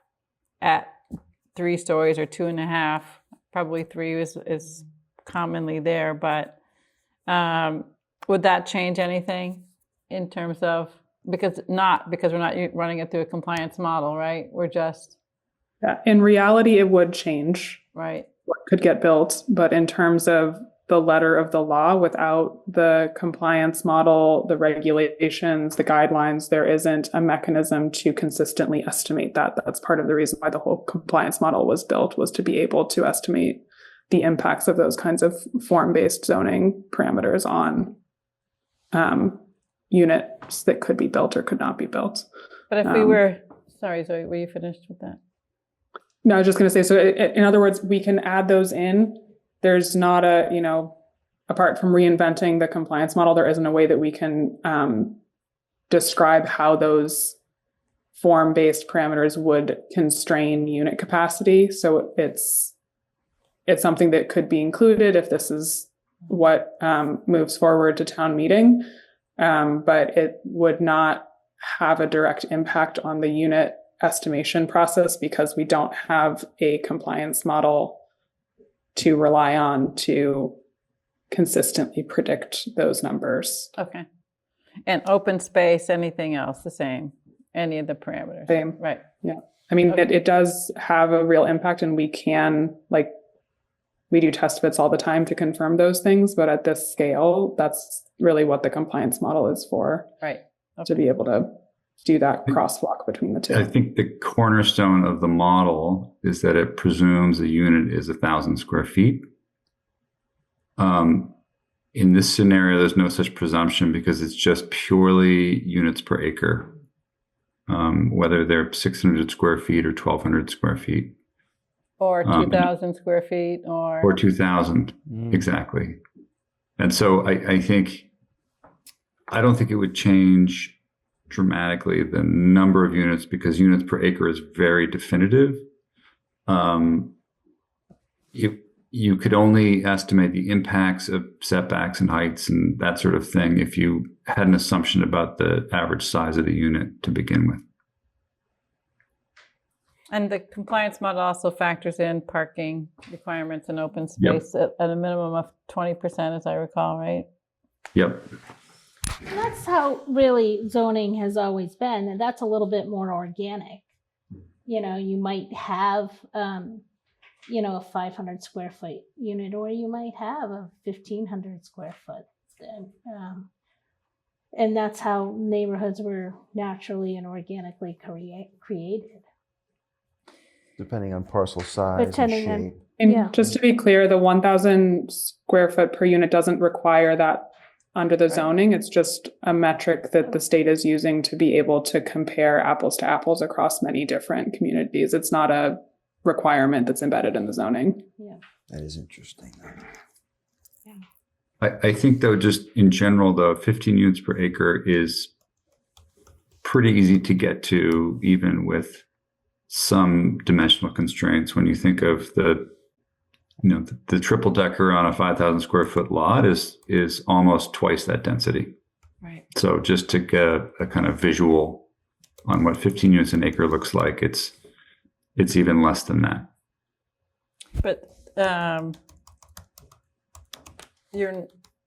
at 3 stories or 2.5, probably 3 is commonly there, but would that change anything in terms of, because we're not running it through a compliance model, right? We're just, Yeah. In reality, it would change right, what could get built, but in terms of the letter of the law, without the compliance model, the regulations, the guidelines, there isn't a mechanism to consistently estimate that. That's part of the reason why the whole compliance model was built, was to be able to estimate the impacts of those kinds of form-based zoning parameters on units that could be built or could not be built. but if we were, sorry, Zoe, were you finished with that? No, I was just going to say, so in other words, we can add those in. There's not a, apart from reinventing the compliance model, there isn't a way that we can describe how those form-based parameters would constrain unit capacity. So it's something that could be included if this is what moves forward to town meeting, but it would not have a direct impact on the unit estimation process because we don't have a compliance model to rely on to consistently predict those numbers. Okay. And open space, anything else, the same? Any of the parameters? Same. Right. Yeah. I mean, Okay. it does have a real impact, and we can, we do test fits all the time to confirm those things, but at this scale, that's really what the compliance model is for, Right. to be able to do that crosswalk between the two. I think the cornerstone of the model is that it presumes the unit is 1,000 square feet. In this scenario, there's no such presumption because it's just purely units per acre, whether they're 600 square feet or 1,200 square feet. Or 2,000 square feet Or 2,000, exactly. And so I don't think it would change dramatically the number of units because units per acre is very definitive. You could only estimate the impacts of setbacks and heights and that sort of thing if you had an assumption about the average size of the unit to begin with. And the compliance model also factors in parking requirements and open space at a minimum of 20%, as I recall, right? Yep. And that's how really zoning has always been, and that's a little bit more organic. You might have, a 500 square foot unit, or you might have a 1,500 square foot. And that's how neighborhoods were naturally and organically created. Depending on parcel size and Depending on- shape. And Yeah. just to be clear, the 1,000 square foot per unit doesn't require that under the zoning. It's just a metric that the state is using to be able to compare apples to apples across many different communities. It's not a requirement that's embedded in the zoning. That is interesting. I think though, just in general, the 15 units per acre is pretty easy to get to, even with some dimensional constraints. When you think of the triple decker on a 5,000 square foot lot is almost twice that density. Right. So just to get a kind of visual on what 15 units an acre looks like, it's even less than that. But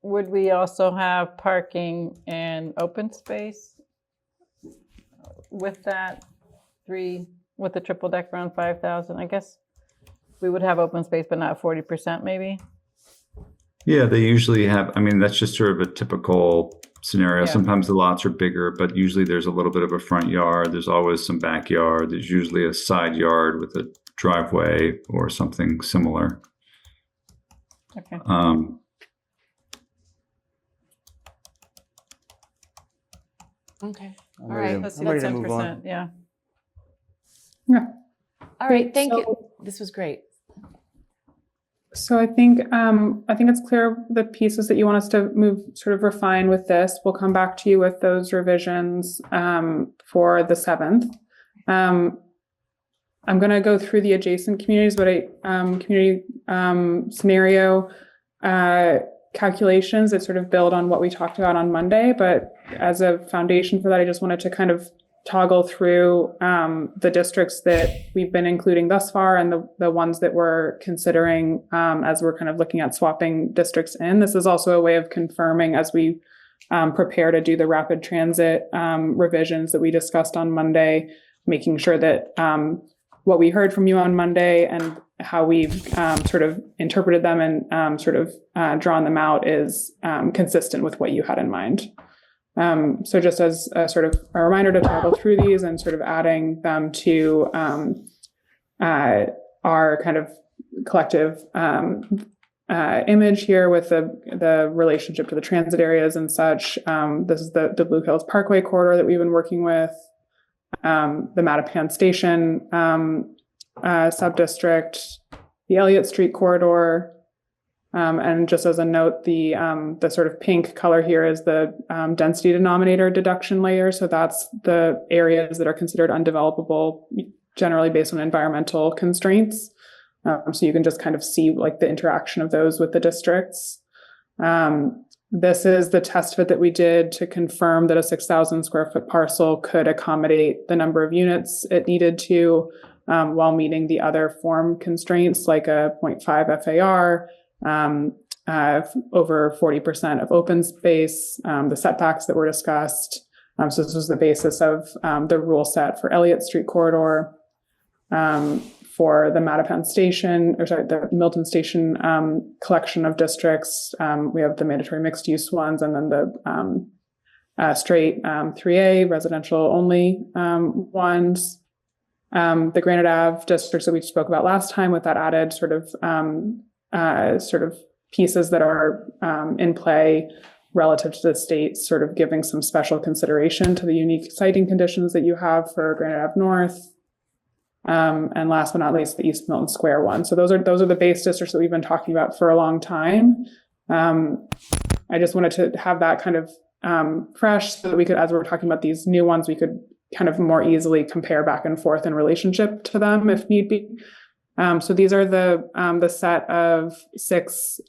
would we also have parking and open space with that with the triple deck around 5,000? I guess we would have open space, but not 40% maybe. Yeah, they usually have. I mean, that's just sort of a typical scenario. Yeah. Sometimes the lots are bigger, but usually there's a little bit of a front yard. There's always some backyard. There's usually a side yard with a driveway or something similar. Okay. Okay. I'm All ready right. to- Let's I'm do ready that to move on. 10%, yeah. Yeah. All right. Thank So- you. This was great. So I think it's clear the pieces that you want us to move, sort of refine with this. We'll come back to you with those revisions for the 7th. I'm going to go through the adjacent communities, but community scenario calculations that sort of build on what we talked about on Monday. But as a foundation for that, I just wanted to kind of toggle through the districts that we've been including thus far and the ones that we're considering as we're kind of looking at swapping districts in. This is also a way of confirming as we prepare to do the rapid transit revisions that we discussed on Monday, making sure that what we heard from you on Monday and how we've sort of interpreted them and sort of drawn them out is consistent with what you had in mind. So just as a sort of a reminder to toggle through these and sort of adding them to our kind of collective image here with the relationship to the transit areas and such. This is the Blue Hills Parkway corridor that we've been working with, the Mattapan Station subdistrict, the Elliott Street corridor. And just as a note, the sort of pink color here is the density denominator deduction layer. So that's the areas that are considered undevelopable, generally based on environmental constraints. So you can just kind of see like the interaction of those with the districts. This is the test fit that we did to confirm that a 6,000 square foot parcel could accommodate the number of units it needed to while meeting the other form constraints like a 0.5 FAR, over 40% of open space, the setbacks that were discussed. So this was the basis of the rule set for Elliott Street corridor. For the Mattapan Station, the Milton Station collection of districts, we have the mandatory mixed use ones and then the straight 3A residential only ones. The Granite Ave districts that we spoke about last time with that added sort of pieces that are in play relative to the state, sort of giving some special consideration to the unique siting conditions that you have for Granite Ave North. And last but not least, the East Milton Square one. So those are the base districts that we've been talking about for a long time. I just wanted to have that kind of fresh so that we could, as we're talking about these new ones, we could kind of more easily compare back and forth in relationship to them if need be. So these are the set of 6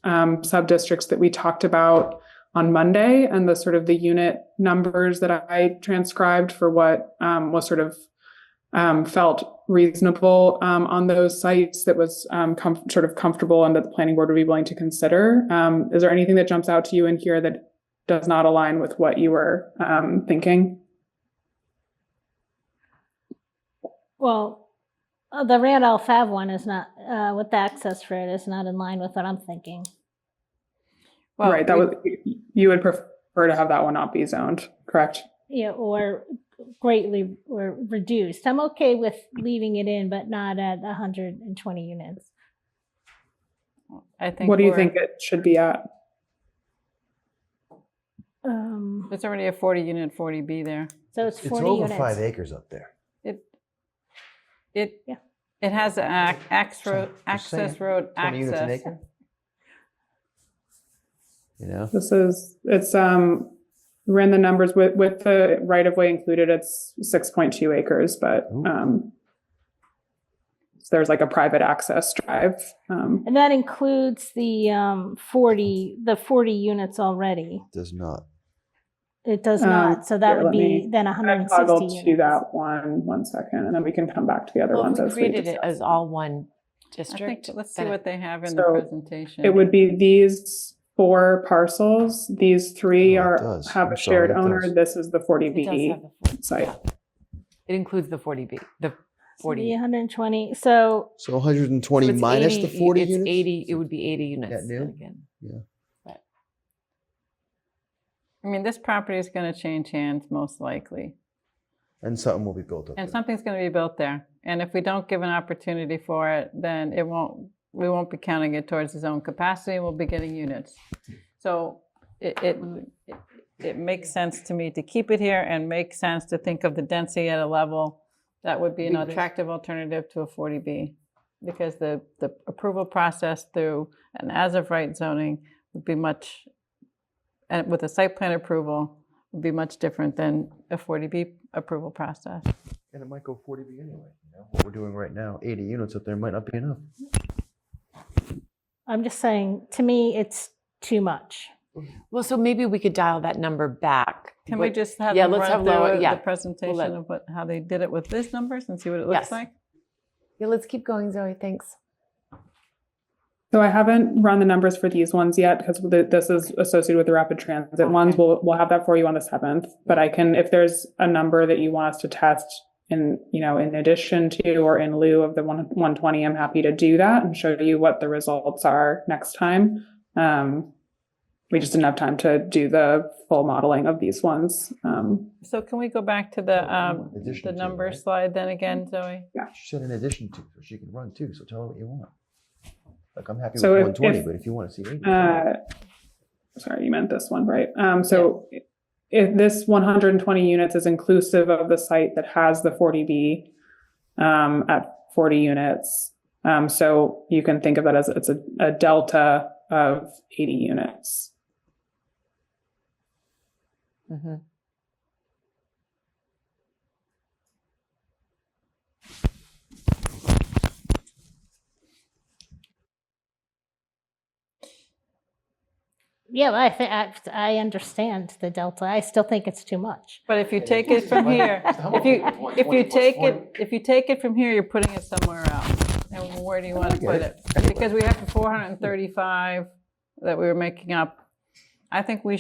sub-districts that we talked about on Monday, and the sort of the unit numbers that I transcribed for what was sort of felt reasonable on those sites that was sort of comfortable and that the planning board would be willing to consider. Is there anything that jumps out to you in here that does not align with what you were thinking? Well, the Randolph Ave one is not, with the access for it, is not in line with what I'm thinking. Well, right, you would prefer to have that one not be zoned, correct? Yeah, or greatly or reduced. I'm okay with leaving it in, but not at 120 units. I think. What do you think it should be at? Um, It's already a 40 unit 40B there. so it's 40 It's over units. 5 acres up there. It has an access saying, road 20 units an access. acre? You know? It's ran the numbers with the right of way included, it's 6.2 acres, but so there's like a private access drive. And that includes the 40 units already. Does not. It does not. So that here, would let be me then toggle 160 to units. that one second, and then we can come back to the other Well, ones if we as we created it discuss. as all one I think, district. let's see then what they have in the So, presentation. It would be these 4 parcels. These 3 Oh, it does. have I'm a sorry, shared it owner. does. This is the it does 40B have the site. yeah. It includes the 40B, the 40. 120. So So 120 So it's minus 80, the 40 it's units? 80. It would be 80 units. Net new? then again. I mean, this property is going to change hands most likely. And something will be built up And there. something's going to be built there. And if we don't give an opportunity for it, then we won't be counting it towards its own capacity. We'll be getting units. So it makes sense to me to keep it here and makes sense to think of the density at a level that would be an attractive alternative to a 40B. Because the approval process through an as-of-right zoning would be much, and with a site plan approval, would be much different than a 40B approval process. And it might go 40B anyway. What we're doing right now, 80 units up there might not be enough. I'm just saying, to me, it's too much. Well, so maybe we could dial that number back. Can we just have Yeah, them let's run have through Laura- yeah. the presentation let- of how they did it with these numbers and see what it looks Yes. like? Yeah, let's keep going, Zoe. Thanks. So I haven't run the numbers for these ones yet because this is associated with the rapid transit ones. We'll have that for you on the 7th. But I can, if there's a number that you want us to test in addition to or in lieu of the 120, I'm happy to do that and show you what the results are next time. We just didn't have time to do the full modeling of these ones. So can we go back to the number right? slide then again, Zoe? She said in addition to, so she can run too. So tell her what you want. Like I'm happy So with if- 120, if- but if you want to see 80. Sorry, you meant this one, right? If this 120 units is inclusive of the site that has the 40B at 40 units. So you can think of that as it's a delta of 80 units. Mm-hmm. Yeah, well, I understand the delta. I still think it's too much. But if you take it from here, if you take it from here, you're putting it somewhere else. And where do you want to put it? Because we have the 435 that we were making up. I think we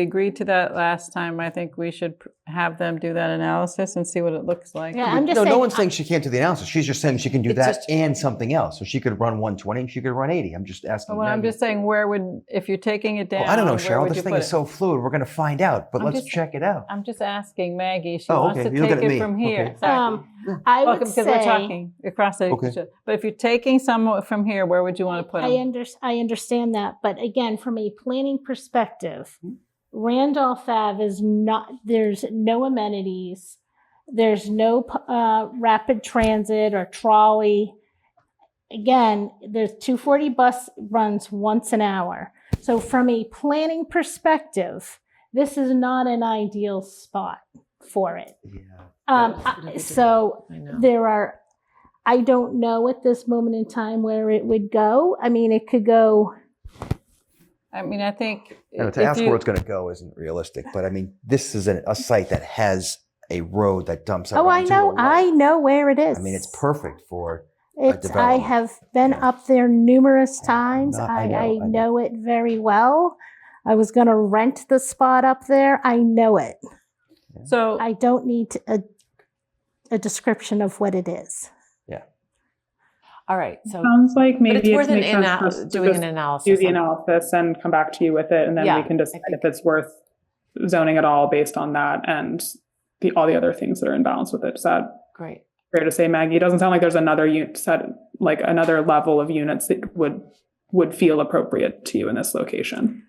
agreed to that last time. I think we should have them do that analysis and see what it looks like. Yeah, I'm just No, saying. no one's saying she can't do the analysis. She's just saying she can do It's that just- and something else. So she could run 120 and she could run 80. I'm just asking. Well, I'm Maggie. just saying, if you're taking it down, Well, I don't know, where Cheryl. would This you thing put is it? so fluid. We're going to find out, but I'm let's just- check it out. I'm just asking Maggie. She Oh, wants okay. to You're looking take at it me. from here. Okay. Exactly. I would Because we're say, talking across the. Okay. But if you're taking some from here, where would you want to put them? I understand that, but again, from a planning perspective, Randolph Ave is not. There's no amenities. There's no rapid transit or trolley. Again, there's 240 bus runs once an hour. So from a planning perspective, this is not an ideal spot for it. Yeah. So I know. there are, I don't know at this moment in time where it would go. I mean, it could go. I mean, I think. To ask where it's going to go isn't realistic, but I mean, this is a site that has a road that dumps out. Oh, I onto know. a lake. I know where it is. I mean, it's perfect for. I development. have been up there numerous Yeah, times. I I know. know it very well. I was going to rent the spot up there. I know it. So I don't need a description of what it is. All right. So, Sounds like but maybe it's worth makes sense for us to doing just an analysis. do the on it. analysis and come back to you with it, and then Yeah, we can decide I think- if it's worth zoning at all based on that and all the other things that are in balance with it. Is that Great. fair to say, Maggie? It doesn't sound like there's another another level of units that would feel appropriate to you in this location.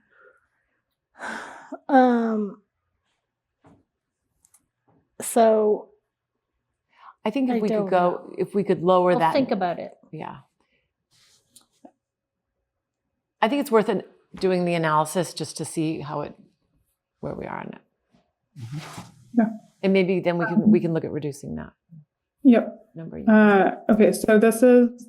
So I think I if we don't could go, if we could lower I'll that. think about it. Yeah. I think it's worth doing the analysis just to see where we are on it. Yeah. And maybe then we can look at reducing that Yep. number. Okay, so this is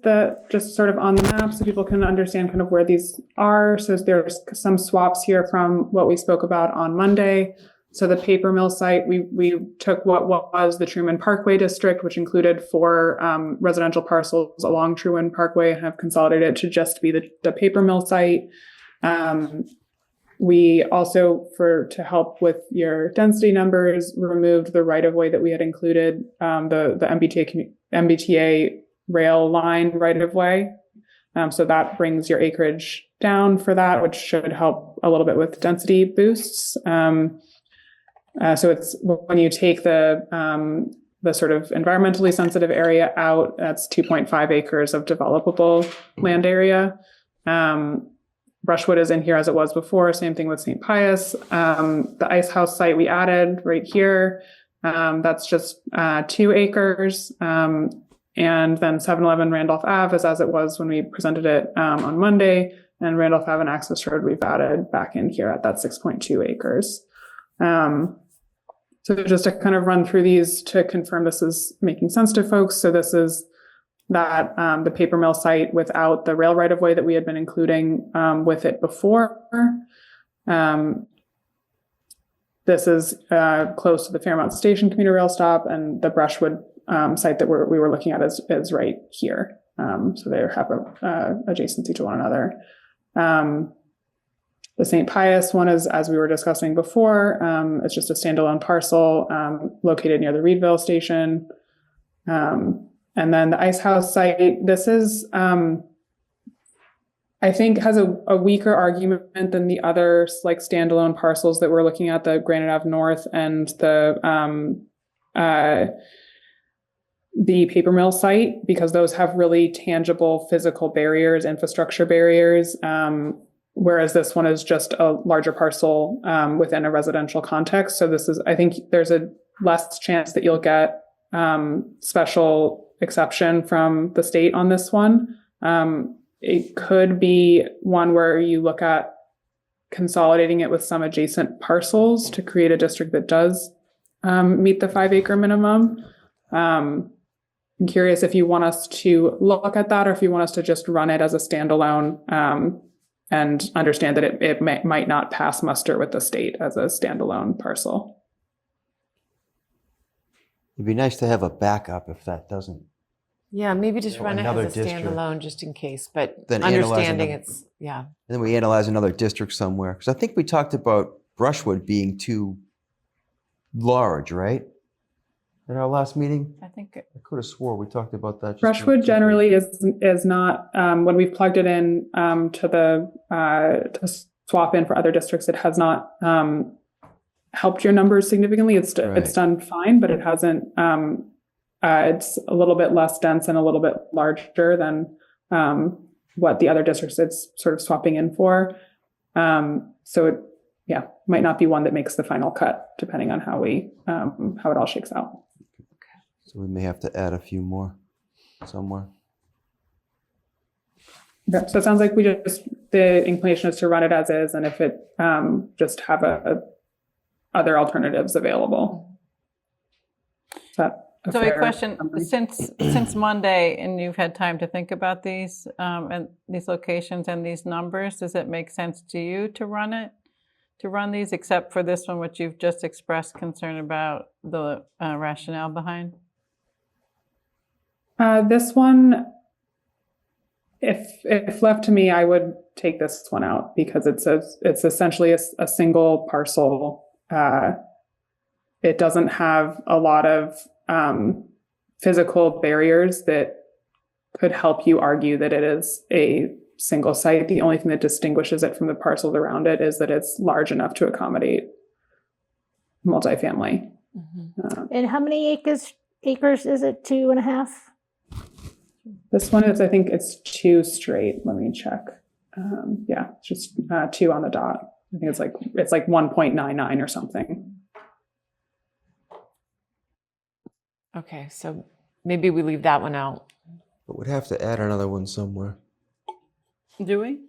just sort of on the map so people can understand kind of where these are. So there's some swaps here from what we spoke about on Monday. So the paper mill site, we took what was the Truman Parkway district, which included 4 residential parcels along Truman Parkway, and have consolidated it to just be the paper mill site. We also, to help with your density numbers, removed the right-of-way that we had included, the MBTA rail line right-of-way. So that brings your acreage down for that, which should help a little bit with density boosts. So it's when you take the sort of environmentally sensitive area out, that's 2.5 acres of developable land area. Brushwood is in here as it was before. Same thing with St. Pius. The Ice House site we added right here. That's just 2 acres. And then 711 Randolph Ave is as it was when we presented it on Monday. And Randolph Ave and Access Road we've added back in here at that 6.2 acres. So just to kind of run through these to confirm this is making sense to folks. So this is that the paper mill site without the rail right of way that we had been including with it before. This is close to the Fairmount Station commuter rail stop, and the Brushwood site that we were looking at is right here. So they have a adjacency to one another. The St. Pius one is, as we were discussing before, it's just a standalone parcel located near the Reedville station. And then the Ice House site, this is, I think, has a weaker argument than the other like standalone parcels that we're looking at, the Granite Ave North and the paper mill site, because those have really tangible physical barriers, infrastructure barriers. Whereas this one is just a larger parcel within a residential context. So this is, I think there's a less chance that you'll get special exception from the state on this one. It could be one where you look at consolidating it with some adjacent parcels to create a district that does meet the 5 acre minimum. I'm curious if you want us to look at that or if you want us to just run it as a standalone and understand that it might not pass muster with the state as a standalone parcel. It'd be nice to have a backup if that doesn't. Yeah, maybe just run it another as a district. standalone just in case, but Then analyze understanding another- it's, yeah. And then we analyze another district somewhere. Because I think we talked about Brushwood being too large, right? At our last meeting? I think I could have swore we talked about that. just Brushwood being too generally is not, when we've plugged it in to swap in for other districts, it has not helped your numbers significantly. It's done fine, but it hasn't, it's a little bit less dense and a little bit larger than what the other districts it's sort of swapping in for. So it, might not be one that makes the final cut, depending on how it all shakes out. So we may have to add a few more somewhere. Okay, so it sounds like the inclination is to run it as is, and if it just have other alternatives available. Is that a So a fair question, summary? since Monday, and you've had time to think about these and these locations and these numbers, does it make sense to you to run these, except for this one, which you've just expressed concern about the rationale behind? This one, if left to me, I would take this one out because it's essentially a single parcel. It doesn't have a lot of physical barriers that could help you argue that it is a single site. The only thing that distinguishes it from the parcels around it is that it's large enough to accommodate multifamily. Mm-hmm. And how many acres is it? 2.5? This one is, I think it's 2 straight. Let me check. It's just 2 on the dot. I think it's like 1.99 or something. Okay, so maybe we leave that one out. But we'd have to add another one somewhere. Do we?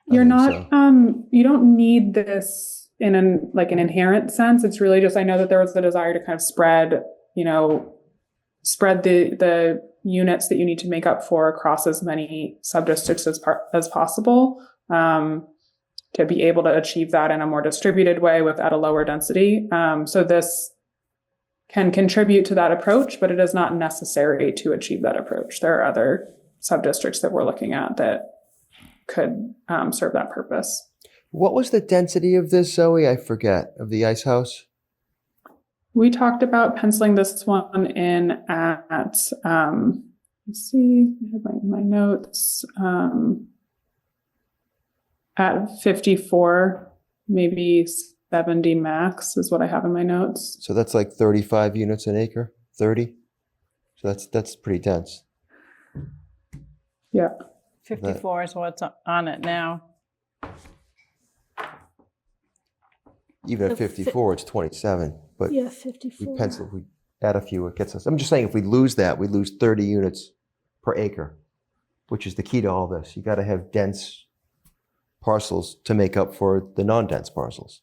You're think not, so. you don't need this in an inherent sense. It's really just, I know that there was a desire to kind of spread the units that you need to make up for across as many sub-districts as possible, to be able to achieve that in a more distributed way at a lower density. So this can contribute to that approach, but it is not necessary to achieve that approach. There are other sub-districts that we're looking at that could serve that purpose. What was the density of this, Zoe? I forget, of the Ice House? We talked about penciling this one in at, let's see, I have my notes, at 54, maybe 70 max is what I have in my notes. So that's like 35 units an acre, 30? So that's pretty dense. Yeah. 54 is what's on it now. Even at 54, it's 27, but Yeah, we 54. pencil, we add a few, it gets us. I'm just saying, if we lose that, we lose 30 units per acre, which is the key to all this. You got to have dense parcels to make up for the non-dense parcels.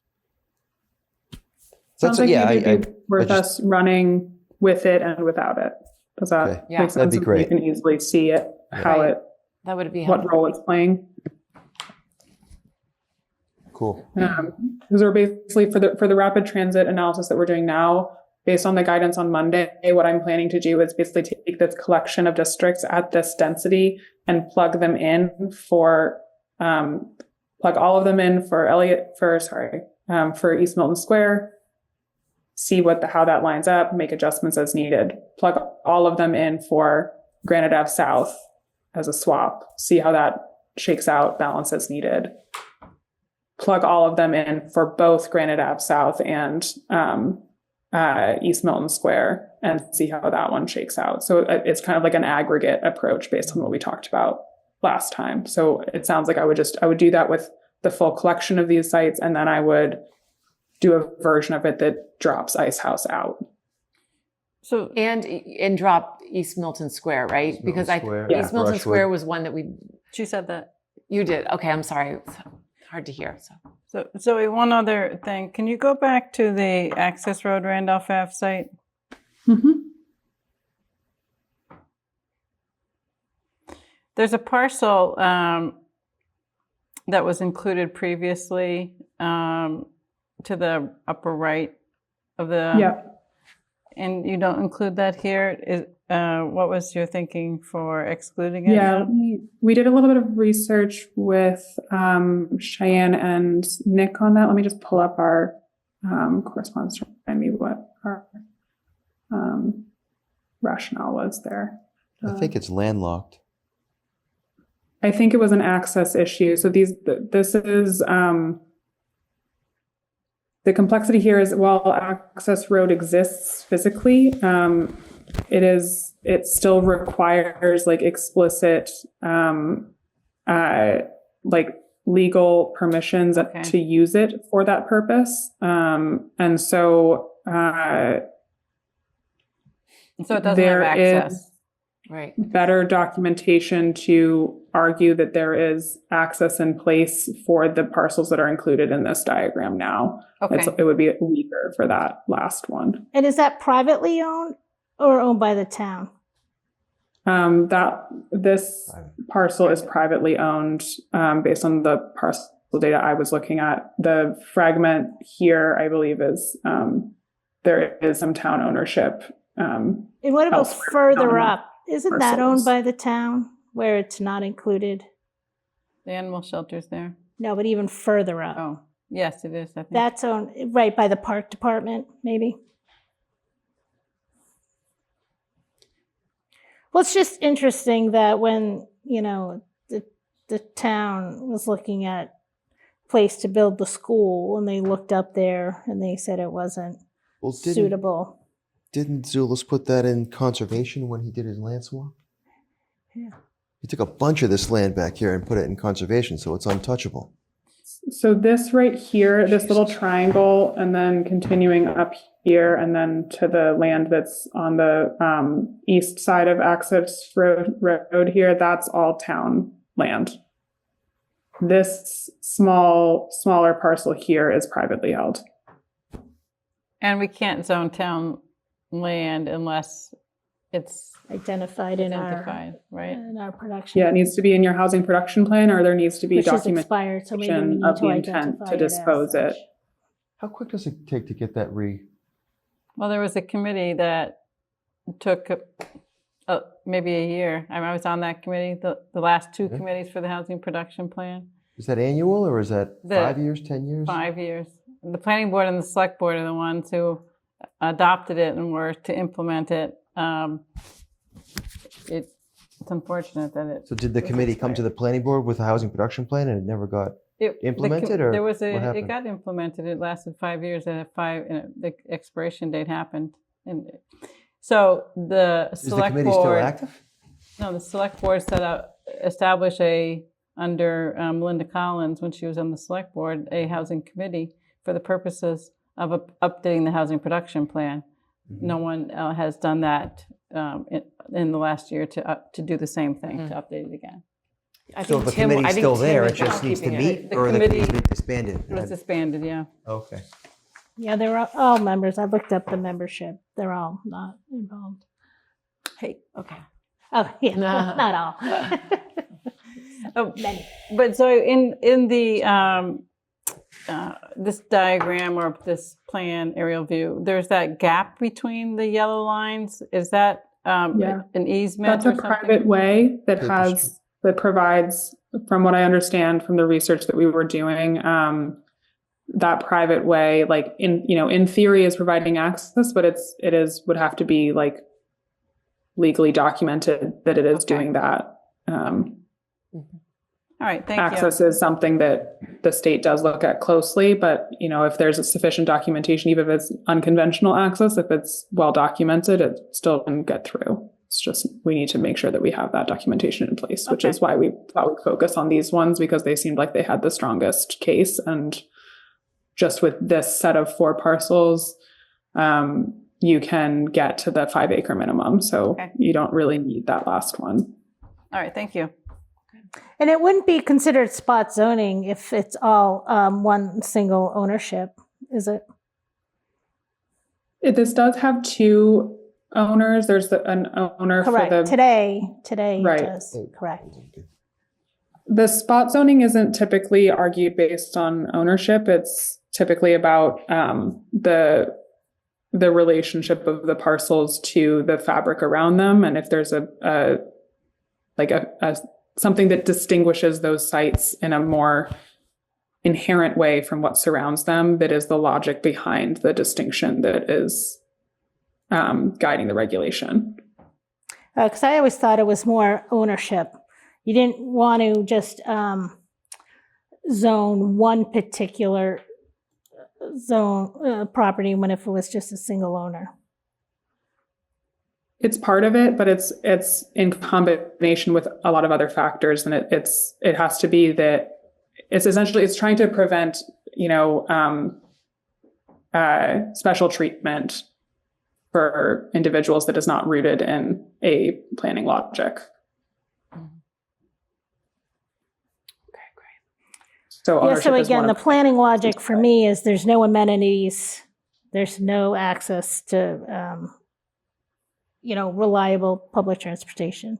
Sounds like yeah, it'd be worth just- us running with it and without it. Does that Okay. Yeah. make sense? That'd be And great. You can easily see it, how Right. it, That would be what helpful. role it's playing. Cool. Because we're basically for the rapid transit analysis that we're doing now, based on the guidance on Monday, what I'm planning to do is basically take this collection of districts at this density and plug them in for plug all of them in for for East Milton Square. See how that lines up, make adjustments as needed. Plug all of them in for Granite Ave South as a swap. See how that shakes out, balance as needed. Plug all of them in for both Granite Ave South and East Milton Square and see how that one shakes out. So it's kind of like an aggregate approach based on what we talked about last time. So it sounds like I would do that with the full collection of these sites, and then I would do a version of it that drops Ice House out. So And drop East Milton Square, right? East Because Milton Square, East Milton Brushwood. Square was one that she said that. you did. Okay, I'm sorry. It's hard to hear. So. So Zoe, one other thing. Can you go back to the access road Randolph Ave site? There's a parcel that was included previously to the upper right of the. Yeah. And you don't include that here. What was your thinking for excluding it? Yeah, we did a little bit of research with Cheyenne and Nick on that. Let me just pull up our correspondence to remind me what our rationale was there. I think it's landlocked. I think it was an access issue. So this is the complexity here is while access road exists physically, it still requires like explicit like legal permissions to use it for that purpose. And so so it doesn't there have access. is Right. better documentation to argue that there is access in place for the parcels that are included in this diagram now. Okay. It would be weaker for that last one. And is that privately owned or owned by the town? This parcel is privately owned based on the parcel data I was looking at. The fragment here, I believe, is there is some town ownership. And what about elsewhere, further not up? Isn't that owned parcels. by the town where it's not included? The animal shelter's there. No, but even further up. Oh, yes, it is. I think. That's owned right by the park department, maybe. Well, it's just interesting that when, the town was looking at a place to build the school and they looked up there and they said it wasn't suitable. Didn't Zulus put that in conservation when he did his land swap? Yeah. He took a bunch of this land back here and put it in conservation, so it's untouchable. So this right here, this little triangle, and then continuing up here, and then to the land that's on the east side of access road here, that's all town land. This smaller parcel here is privately held. And we can't zone town land unless it's Identified in identified, right? our production. Yeah, it needs to be in your housing production plan, or there needs to be which is documentation expired, so maybe we need of to the intent identify to it as dispose it. such. How quick does it take to get that Well, there was a committee that took maybe a year. I was on that committee, the last two committees for the housing production plan. Is that annual or is that 5 years, 10 years? 5 years. The planning board and the select board are the ones who adopted it and were to implement it. It's unfortunate that it. So did the committee come to the planning board with a housing production plan and it never got implemented, or there was what it happened? got implemented. It lasted 5 years, and the expiration date happened. And so the Is the select committee board. still active? No, the select board set establish under Linda Collins, when she was on the select board, a housing committee for the purposes of updating the housing production plan. No one has done that in the last year to do the same thing, to update it again. So the committee's still there, it just needs to meet, or the committee's been disbanded? It was disbanded, yeah. Okay. Yeah, they're all members. I looked up the membership. They're all not involved. Hey, okay. Oh, yeah, not all. Oh, Many. but so in the this diagram or this plan aerial view, there's that gap between the yellow lines. Is that Yeah. an easement? That's a or something? private way that Paper street. that provides, from what I understand from the research that we were doing, that private way, like in theory, is providing access, but it would have to be like legally documented that it is doing that. All right, thank Access is something that the state does look at closely, but if there's a sufficient documentation, even if it's unconventional access, if it's well documented, it still can get through. It's just, we need to make sure that we have that documentation in place, which is why we thought we'd focus on these ones, because they seemed like they had the strongest case. And just with this set of 4 parcels, you can get to the 5 acre minimum. So you don't really need that last one. All right, thank you. And it wouldn't be considered spot zoning if it's all one single ownership, is it? This does have 2 owners. There's an owner Correct. for the Today Right. it does. Correct. The spot zoning isn't typically argued based on ownership. It's typically about the relationship of the parcels to the fabric around them, and if there's a something that distinguishes those sites in a more inherent way from what surrounds them, that is the logic behind the distinction that is guiding the regulation. Because I always thought it was more ownership. You didn't want to just zone one particular zone property when if it was just a single owner. It's part of it, but it's in combination with a lot of other factors, and it has to be that it's trying to prevent special treatment for individuals that is not rooted in a planning logic. So Yeah, so ownership is again, one the of planning logic for me is there's no amenities, there's no access to, reliable public transportation.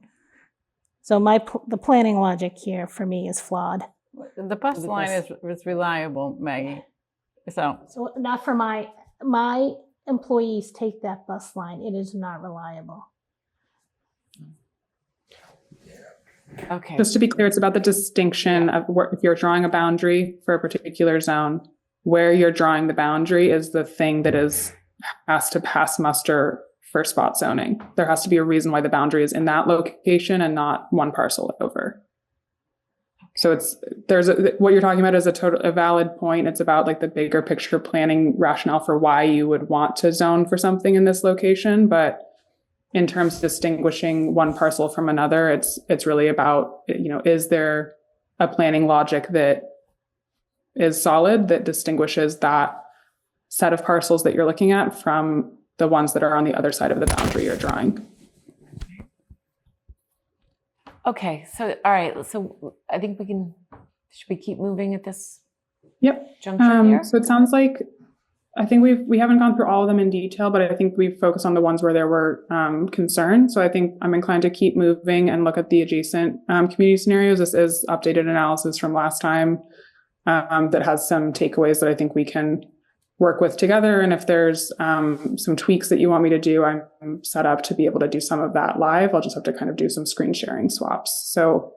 So the planning logic here for me is flawed. The bus line is reliable, Maggie. So not for my employees take that bus line. It is not reliable. Okay. Just to be clear, it's about the distinction of if you're drawing a boundary for a particular zone, where you're drawing the boundary is the thing that has to pass muster for spot zoning. There has to be a reason why the boundary is in that location and not one parcel over. So what you're talking about is a valid point. It's about like the bigger picture planning rationale for why you would want to zone for something in this location, but in terms of distinguishing one parcel from another, it's really about, is there a planning logic that is solid, that distinguishes that set of parcels that you're looking at from the ones that are on the other side of the boundary you're drawing. Okay, so, all right, so I think should we keep moving at this Yep. juncture here? So it sounds like, I think we haven't gone through all of them in detail, but I think we've focused on the ones where there were concerns. So I think I'm inclined to keep moving and look at the adjacent community scenarios. This is updated analysis from last time that has some takeaways that I think we can work with together. And if there's some tweaks that you want me to do, I'm set up to be able to do some of that live. I'll just have to kind of do some screen sharing swaps. So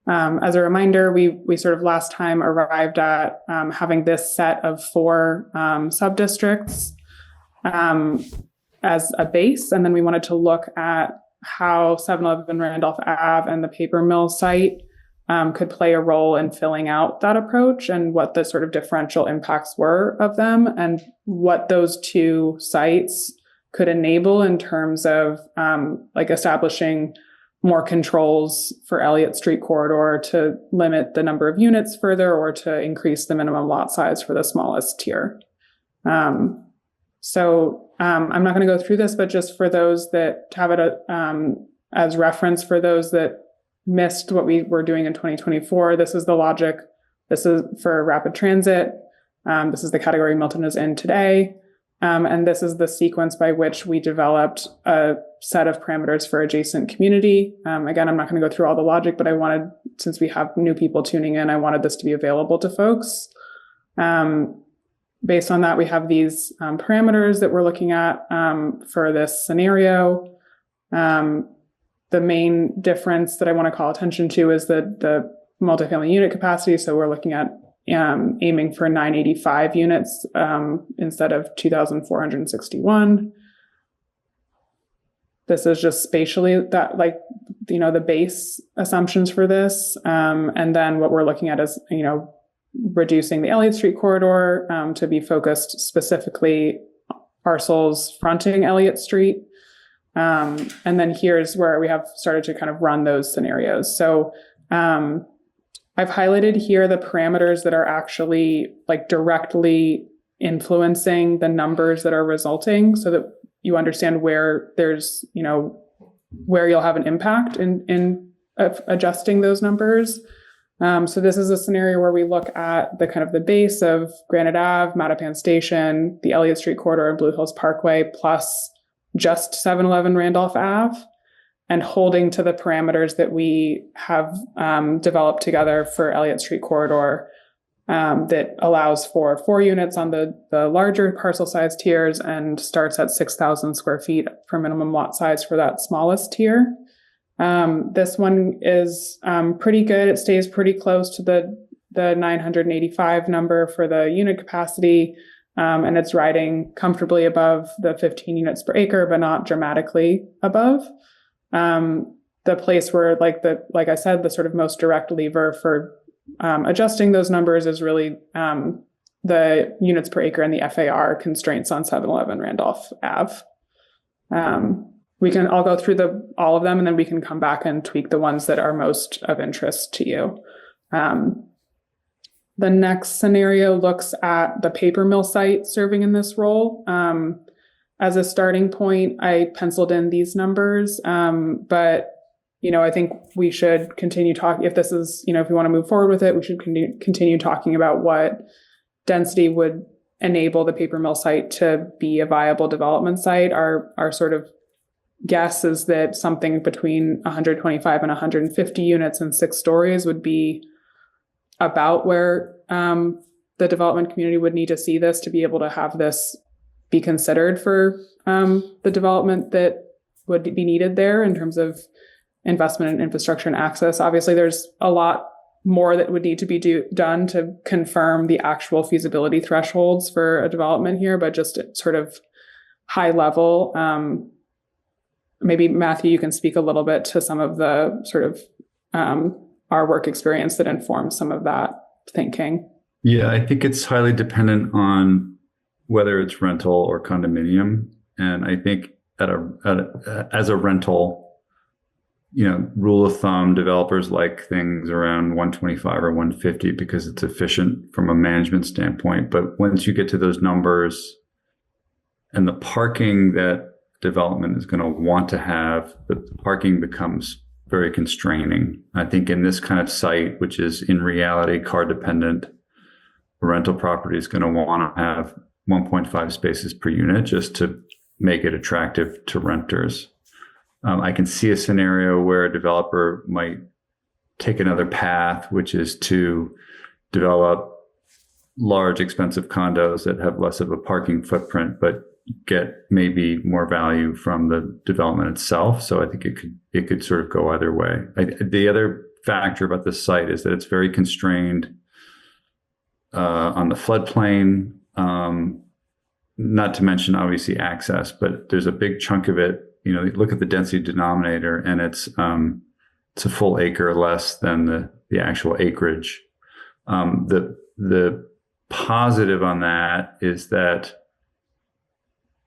as a reminder, we sort of last time arrived at having this set of 4 sub-districts as a base. And then we wanted to look at how 711 Randolph Ave and the paper mill site could play a role in filling out that approach, and what the sort of differential impacts were of them, and what those 2 sites could enable in terms of establishing more controls for Elliott Street corridor to limit the number of units further or to increase the minimum lot size for the smallest tier. I'm not going to go through this, but just for those that have it as reference, for those that missed what we were doing in 2024, this is the logic. This is for rapid transit. This is the category Milton is in today. And this is the sequence by which we developed a set of parameters for adjacent community. Again, I'm not going to go through all the logic, but I wanted, since we have new people tuning in, I wanted this to be available to folks. Based on that, we have these parameters that we're looking at for this scenario. The main difference that I want to call attention to is the multifamily unit capacity. So we're looking at aiming for 985 units instead of 2,461. This is just spatially that, the base assumptions for this. And then what we're looking at is, reducing the Elliott Street corridor to be focused specifically parcels fronting Elliott Street. And then here's where we have started to kind of run those scenarios. So I've highlighted here the parameters that are actually directly influencing the numbers that are resulting, so that you understand where there's, where you'll have an impact in adjusting those numbers. So this is a scenario where we look at the kind of the base of Granite Ave, Mattapan Station, the Elliott Street corridor, and Blue Hills Parkway, plus just 711 Randolph Ave, and holding to the parameters that we have developed together for Elliott Street corridor that allows for 4 units on the larger parcel size tiers and starts at 6,000 square feet for minimum lot size for that smallest tier. This one is pretty good. It stays pretty close to the 985 number for the unit capacity, and it's riding comfortably above the 15 units per acre, but not dramatically above. The place where, like I said, the sort of most direct lever for adjusting those numbers is really the units per acre and the FAR constraints on 711 Randolph Ave. I'll go through all of them, and then we can come back and tweak the ones that are most of interest to you. The next scenario looks at the paper mill site serving in this role. As a starting point, I penciled in these numbers, but I think we should continue talking. If this is, if we want to move forward with it, we should continue talking about what density would enable the paper mill site to be a viable development site. Our sort of guess is that something between 125 and 150 units and 6 stories would be about where the development community would need to see this to be able to have this be considered for the development that would be needed there in terms of investment in infrastructure and access. Obviously, there's a lot more that would need to be done to confirm the actual feasibility thresholds for a development here, but just at sort of high level, maybe Matthew, you can speak a little bit to some of the sort of our work experience that informs some of that thinking. Yeah, I think it's highly dependent on whether it's rental or condominium. And I think as a rental, rule of thumb, developers like things around 125 or 150 because it's efficient from a management standpoint. But once you get to those numbers and the parking that development is going to want to have, the parking becomes very constraining. I think in this kind of site, which is in reality car dependent, a rental property is going to want to have 1.5 spaces per unit just to make it attractive to renters. I can see a scenario where a developer might take another path, which is to develop large, expensive condos that have less of a parking footprint, but get maybe more value from the development itself. So I think it could sort of go either way. The other factor about this site is that it's very constrained on the floodplain, not to mention obviously access, but there's a big chunk of it. Look at the density denominator, and it's a full acre less than the actual acreage. The positive on that is that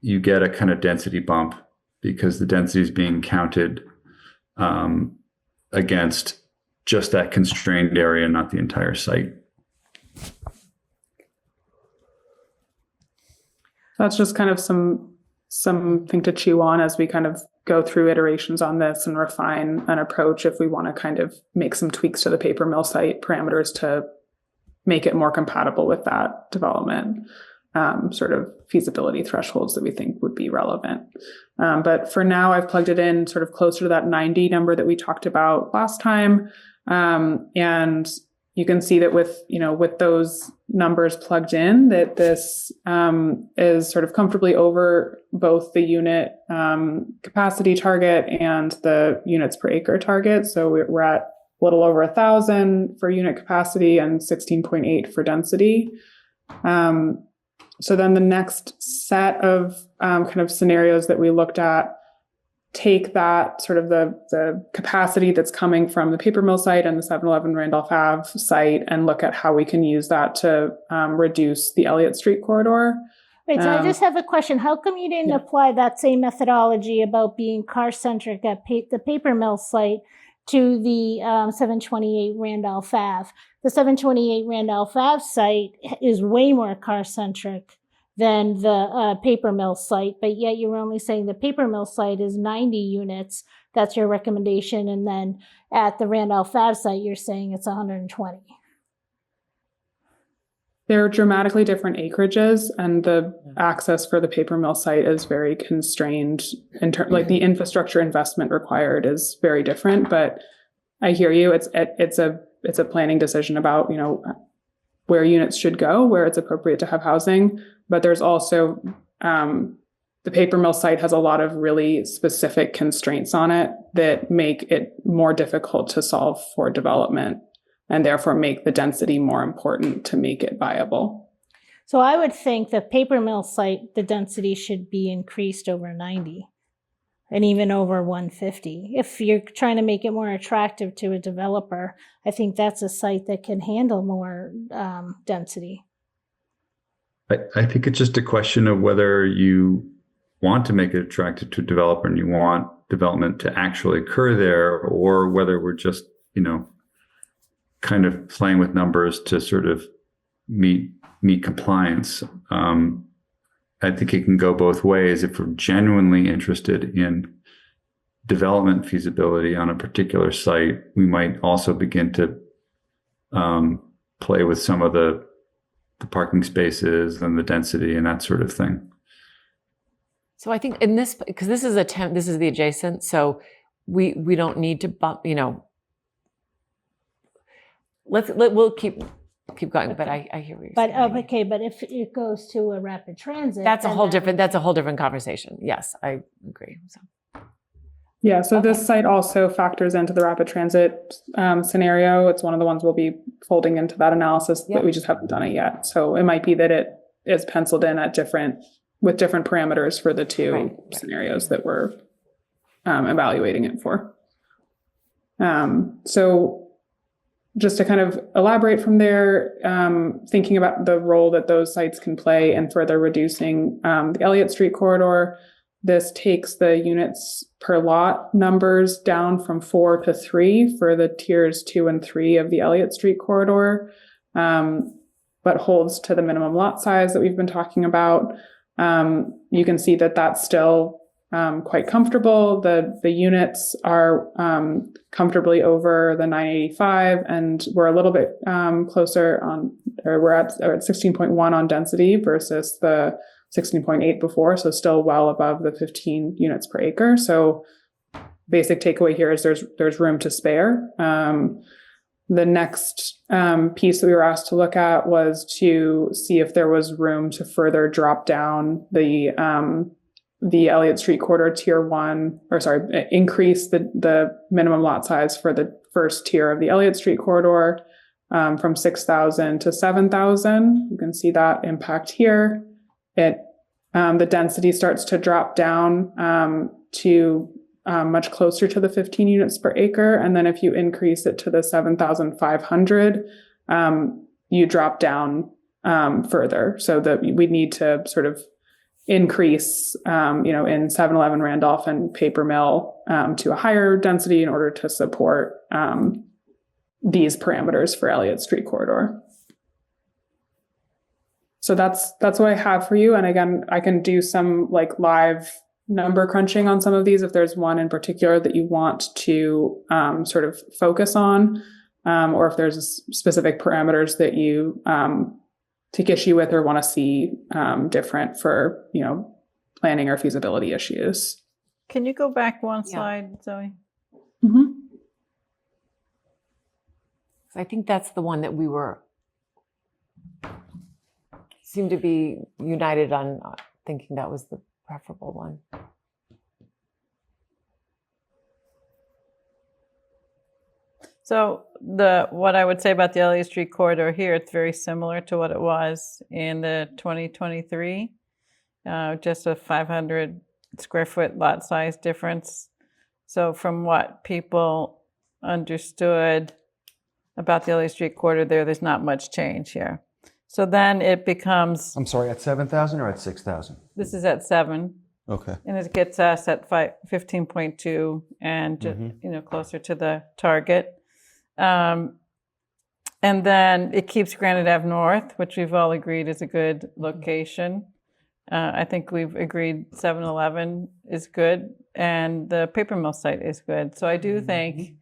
you get a kind of density bump because the density is being counted against just that constrained area, not the entire site. That's just kind of something to chew on as we kind of go through iterations on this and refine an approach if we want to kind of make some tweaks to the paper mill site parameters to make it more compatible with that development, sort of feasibility thresholds that we think would be relevant. But for now, I've plugged it in sort of closer to that 90 number that we talked about last time. And you can see that with those numbers plugged in, that this is sort of comfortably over both the unit capacity target and the units per acre target. So we're at a little over 1,000 for unit capacity and 16.8 for density. So then the next set of kind of scenarios that we looked at take that sort of the capacity that's coming from the paper mill site and the 7-Eleven Randolph Ave site and look at how we can use that to reduce the Elliott Street corridor. Wait, so I just have a question. How come you didn't apply that same methodology about being car-centric at the paper mill site to the 728 Randolph Ave? The 728 Randolph Ave site is way more car-centric than the paper mill site, but yet you're only saying the paper mill site is 90 units. That's your recommendation. And then at the Randolph Ave site, you're saying it's 120. They're dramatically different acreages, and the access for the paper mill site is very constrained in terms, like the infrastructure investment required is very different. But I hear you. It's a planning decision about, where units should go, where it's appropriate to have housing. But there's also the paper mill site has a lot of really specific constraints on it that make it more difficult to solve for development, and therefore make the density more important to make it viable. So I would think the paper mill site, the density should be increased over 90 and even over 150. If you're trying to make it more attractive to a developer, I think that's a site that can handle more density. I think it's just a question of whether you want to make it attractive to a developer and you want development to actually occur there, or whether we're just, kind of playing with numbers to sort of meet compliance. I think it can go both ways. If we're genuinely interested in development feasibility on a particular site, we might also begin to play with some of the parking spaces and the density and that sort of thing. So I think in this, because this is the adjacent, so we don't need to bump, we'll keep going, but I hear what you're saying. Okay, but if it goes to a rapid transit, that's a whole different conversation. Yes, I agree. Yeah, so this site also factors into the rapid transit scenario. It's one of the ones we'll be folding into that analysis, but we just haven't done it yet. So it might be that it is penciled in with different parameters for the two scenarios that we're evaluating it for. So just to kind of elaborate from there, thinking about the role that those sites can play in further reducing the Elliott Street corridor, this takes the units per lot numbers down from 4 to 3 for the tiers 2 and 3 of the Elliott Street corridor, but holds to the minimum lot size that we've been talking about. You can see that that's still quite comfortable. The units are comfortably over the 985, and we're a little bit closer we're at 16.1 on density versus the 16.8 before, so still well above the 15 units per acre. So basic takeaway here is there's room to spare. The next piece that we were asked to look at was to see if there was room to further drop down the Elliott Street corridor increase the minimum lot size for the first tier of the Elliott Street corridor from 6,000 to 7,000. You can see that impact here. The density starts to drop down to much closer to the 15 units per acre. And then if you increase it to the 7,500, you drop down further. So that we need to sort of increase, in 7-Eleven Randolph and Paper Mill to a higher density in order to support these parameters for Elliott Street corridor. So that's what I have for you. And again, I can do some like live number crunching on some of these if there's one in particular that you want to sort of focus on, or if there's specific parameters that you take issue with or want to see different for, planning or feasibility issues. Can you go back one slide, Zoe? Mm-hmm. I think that's the one that we seemed to be united on thinking that was the preferable one. So what I would say about the Elliott Street corridor here, it's very similar to what it was in the 2023, just a 500 square foot lot size difference. So from what people understood about the Elliott Street corridor there's not much change here. So then it becomes, I'm sorry, at 7,000 or at 6,000? this is at 7, Okay. and it gets us at 15.2 and closer to the target. And then it keeps Granite Ave North, which we've all agreed is a good location. I think we've agreed 7-Eleven is good, and the paper mill site is good. So I do think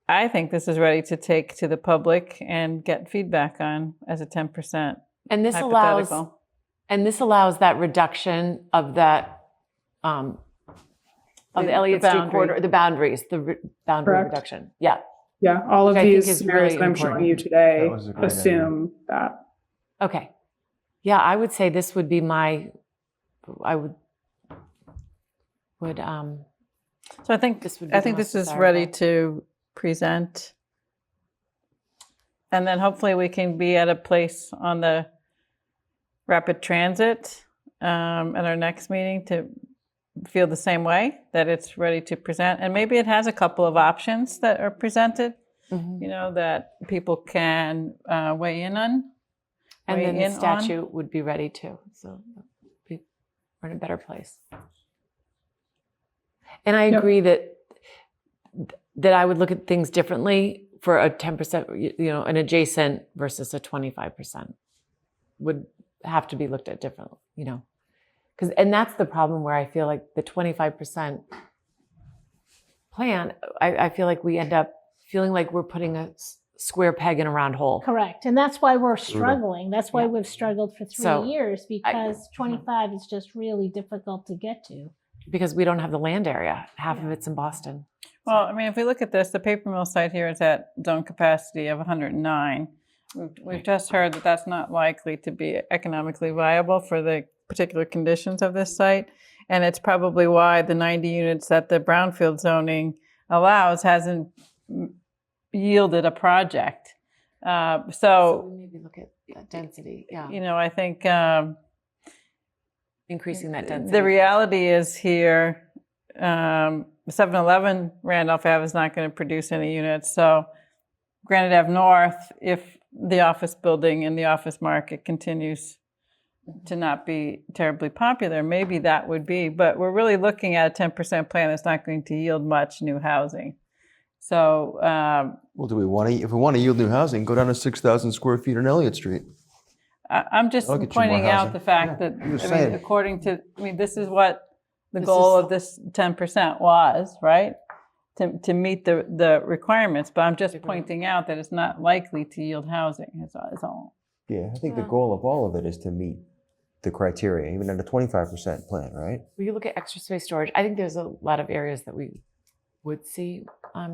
I think this is ready to take to the public and get feedback on as a 10%. And this hypothetical. allows that reduction of that of the Elliott Street corridor, the boundaries, boundary Correct. reduction. Yeah. Yeah, all of Which I think these is scenarios really that I'm important. showing you today That was a great assume that. Okay. Yeah, I would say this would be I would So I think this would be the most this is ready desirable. to present. And then hopefully we can be at a place on the rapid transit at our next meeting to feel the same way, that it's ready to present. And maybe it has a couple of options that are presented, that people can weigh in on. And then weigh the in on. statute would be ready too. So we're in a better place. And I agree that I would look at things differently for a 10%, an adjacent versus a 25% would have to be looked at differently, and that's the problem where I feel like the 25% plan, I feel like we end up feeling like we're putting a square peg in a round hole. Correct. And that's why we're struggling. That's why we've struggled for 3 So, years, because 25 is just really difficult to get to. Because we don't have the land area. Half of it's in Boston. Well, I mean, if we look at this, the paper mill site here is at zone capacity of 109. We've just heard that that's not likely to be economically viable for the particular conditions of this site. And it's probably why the 90 units that the brownfield zoning allows hasn't yielded a project. So we maybe look at that density. Yeah. I think Increasing that density. the reality is here, 7-Eleven Randolph Ave is not going to produce any units. So Granite Ave North, if the office building and the office market continues to not be terribly popular, maybe that would be, but we're really looking at a 10% plan that's not going to yield much new housing. So, Well, do we want to? If we want to yield new housing, go down to 6,000 square feet on Elliott Street. I'm just That'll get you more pointing out housing. the fact that, just saying. according to, this is what the goal of this 10% was, right? To meet the requirements, but I'm just pointing out that it's not likely to yield housing, is all. Yeah, I think the goal of all of it is to meet the criteria, even at a 25% plan, right? Will you look at extra space storage? I think there's a lot of areas that we would see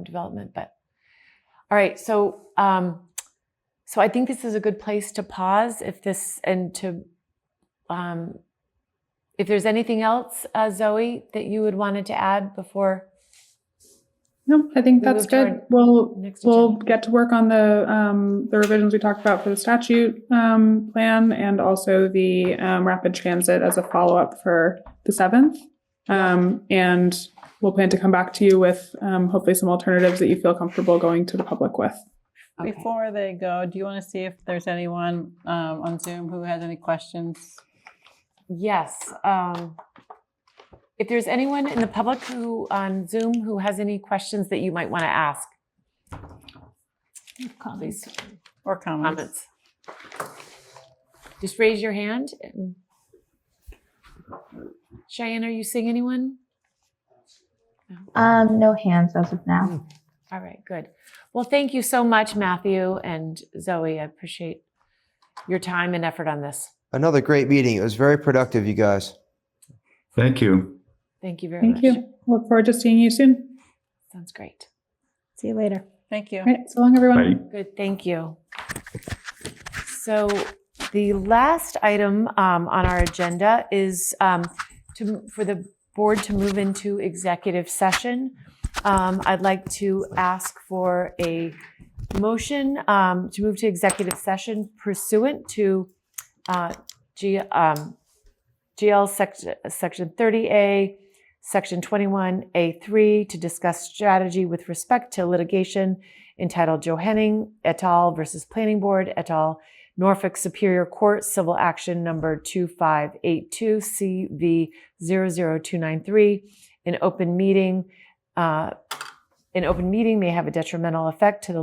development, but all right. So, so I think this is a good place to pause if there's anything else, Zoe, that you would wanted to add before. No, I think We that's move to our good. We'll next we'll agenda. get to work on the revisions we talked about for the statute plan, and also the rapid transit as a follow-up for the 7th. And we'll plan to come back to you with hopefully some alternatives that you feel comfortable going to the public with. Okay. Before they go, do you want to see if there's anyone on Zoom who has any questions Yes. If there's anyone in the public who on Zoom who has any questions that you might want to ask, Comments. please, Or comments. just raise your hand. And Cheyenne, are you seeing anyone? No hands as of now. All right, good. Well, thank you so much, Matthew and Zoe. I appreciate your time and effort on this. Another great meeting. It was very productive, you guys. Thank you. Thank you very Thank much. you. Look forward to seeing you soon. Sounds great. See you later. Thank you. All right. So long, everyone. Bye. Good, thank you. So the last item on our agenda is for the board to move into executive session. I'd like to ask for a motion to move to executive session pursuant to GL section 30A, section 21A3 to discuss strategy with respect to litigation entitled Johanning et al. Versus Planning Board et al. Norfolk Superior Court Civil Action Number 2582 CV00293. An open meeting may have a detrimental effect to the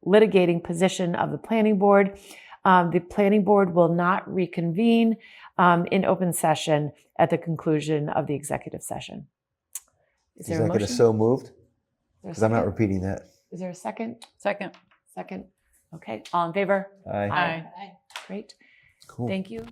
litigating position of the planning board. The planning board will not reconvene in open session at the conclusion of the executive session. Is there a motion? Executive so moved? Is there a Because I'm not second? repeating that. Is there a second? Second. Second. Okay, all in favor? Aye. Aye. Great. Cool. Thank you.